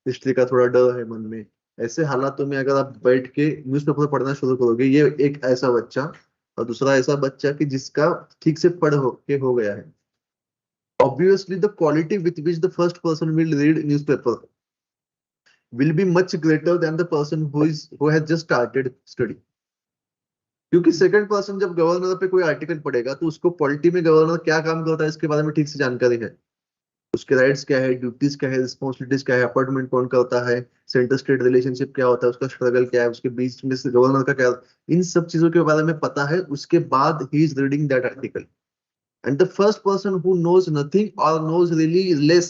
हिस्ट्री का थोड़ा डर है मन में. ऐसे हालातों में अगर आप बैठ के न्यूज़पेपर पढ़ना शुरू करोगे, ये एक ऐसा बच्चा और दूसरा ऐसा बच्चा कि जिसका ठीक से पढ़ हो गया है. Obviously, the quality with which the first person will read newspaper will be much greater than the person who has just started study. क्योंकि सेकंड पर्सन जब गवर्नर पे कोई आर्टिकल पढ़ेगा तो उसको पॉलिटी में गवर्नर क्या काम करता है इसके बारे में ठीक से जानकारी है. उसके राइट्स क्या है, ड्यूटीज क्या है, रिस्पॉन्सिबिलिटीज क्या है, अपॉइंटमेंट कौन करता है, सेंटर स्टेट रिलेशनशिप क्या होता है, उसका स्ट्रगल क्या है, उसके बीच में गवर्नर का क्या, इन सब चीजों के बारे में पता है. उसके बाद he is reading that article. And the first person who knows nothing or knows really less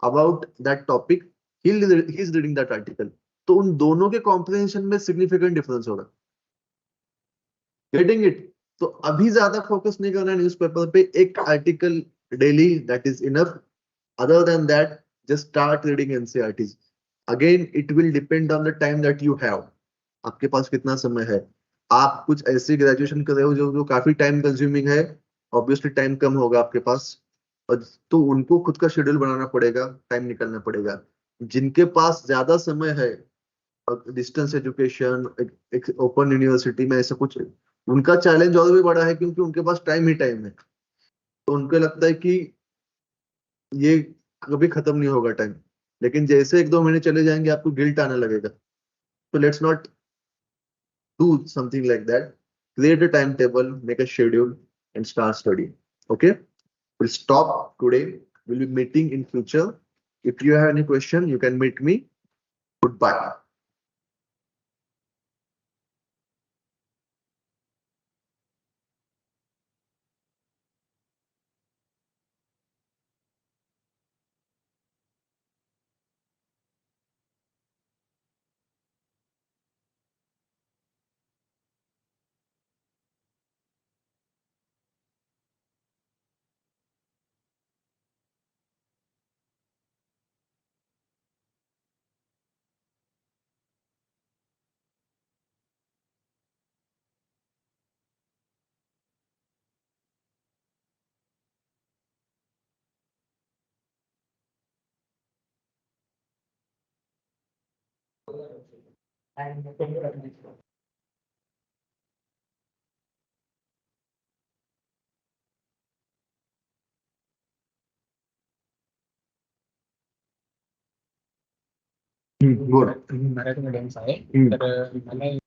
about that topic, he's reading that article. तो उन दोनों के कॉम्प्रिहेंशन में सिग्निफिकेंट डिफरेंस होगा. Getting it? तो अभी ज्यादा फोकस नहीं करना है न्यूज़पेपर पे. एक article daily, that is enough. Other than that, just start reading NCERTs. Again, it will depend on the time that you have. आपके पास कितना समय है. आप कुछ ऐसी ग्रेजुएशन कर रहे हो जो काफी टाइम कंज्यूमिंग है, ऑब्वियसली टाइम कम होगा आपके पास, और तो उनको खुद का शेड्यूल बनाना पड़ेगा, टाइम निकालना पड़ेगा. जिनके पास ज्यादा समय है, डिस्टेंस एजुकेशन, एक ओपन यूनिवर्सिटी में ऐसा कुछ, उनका चैलेंज और भी बड़ा है क्योंकि उनके पास टाइम ही टाइम है. तो उनको लगता है कि ये कभी खत्म नहीं होगा टाइम, लेकिन जैसे 1-2 महीने चले जाएंगे आपको गिल्ट आने लगेगा. तो let's not do something like that. Create a time table, make a schedule and start studying. Okay, we'll stop today. We'll be meeting in future. If you have any question, you can meet me. Goodbye. And बोल. मराठी मीडियमचा आहे हम्म. तर मला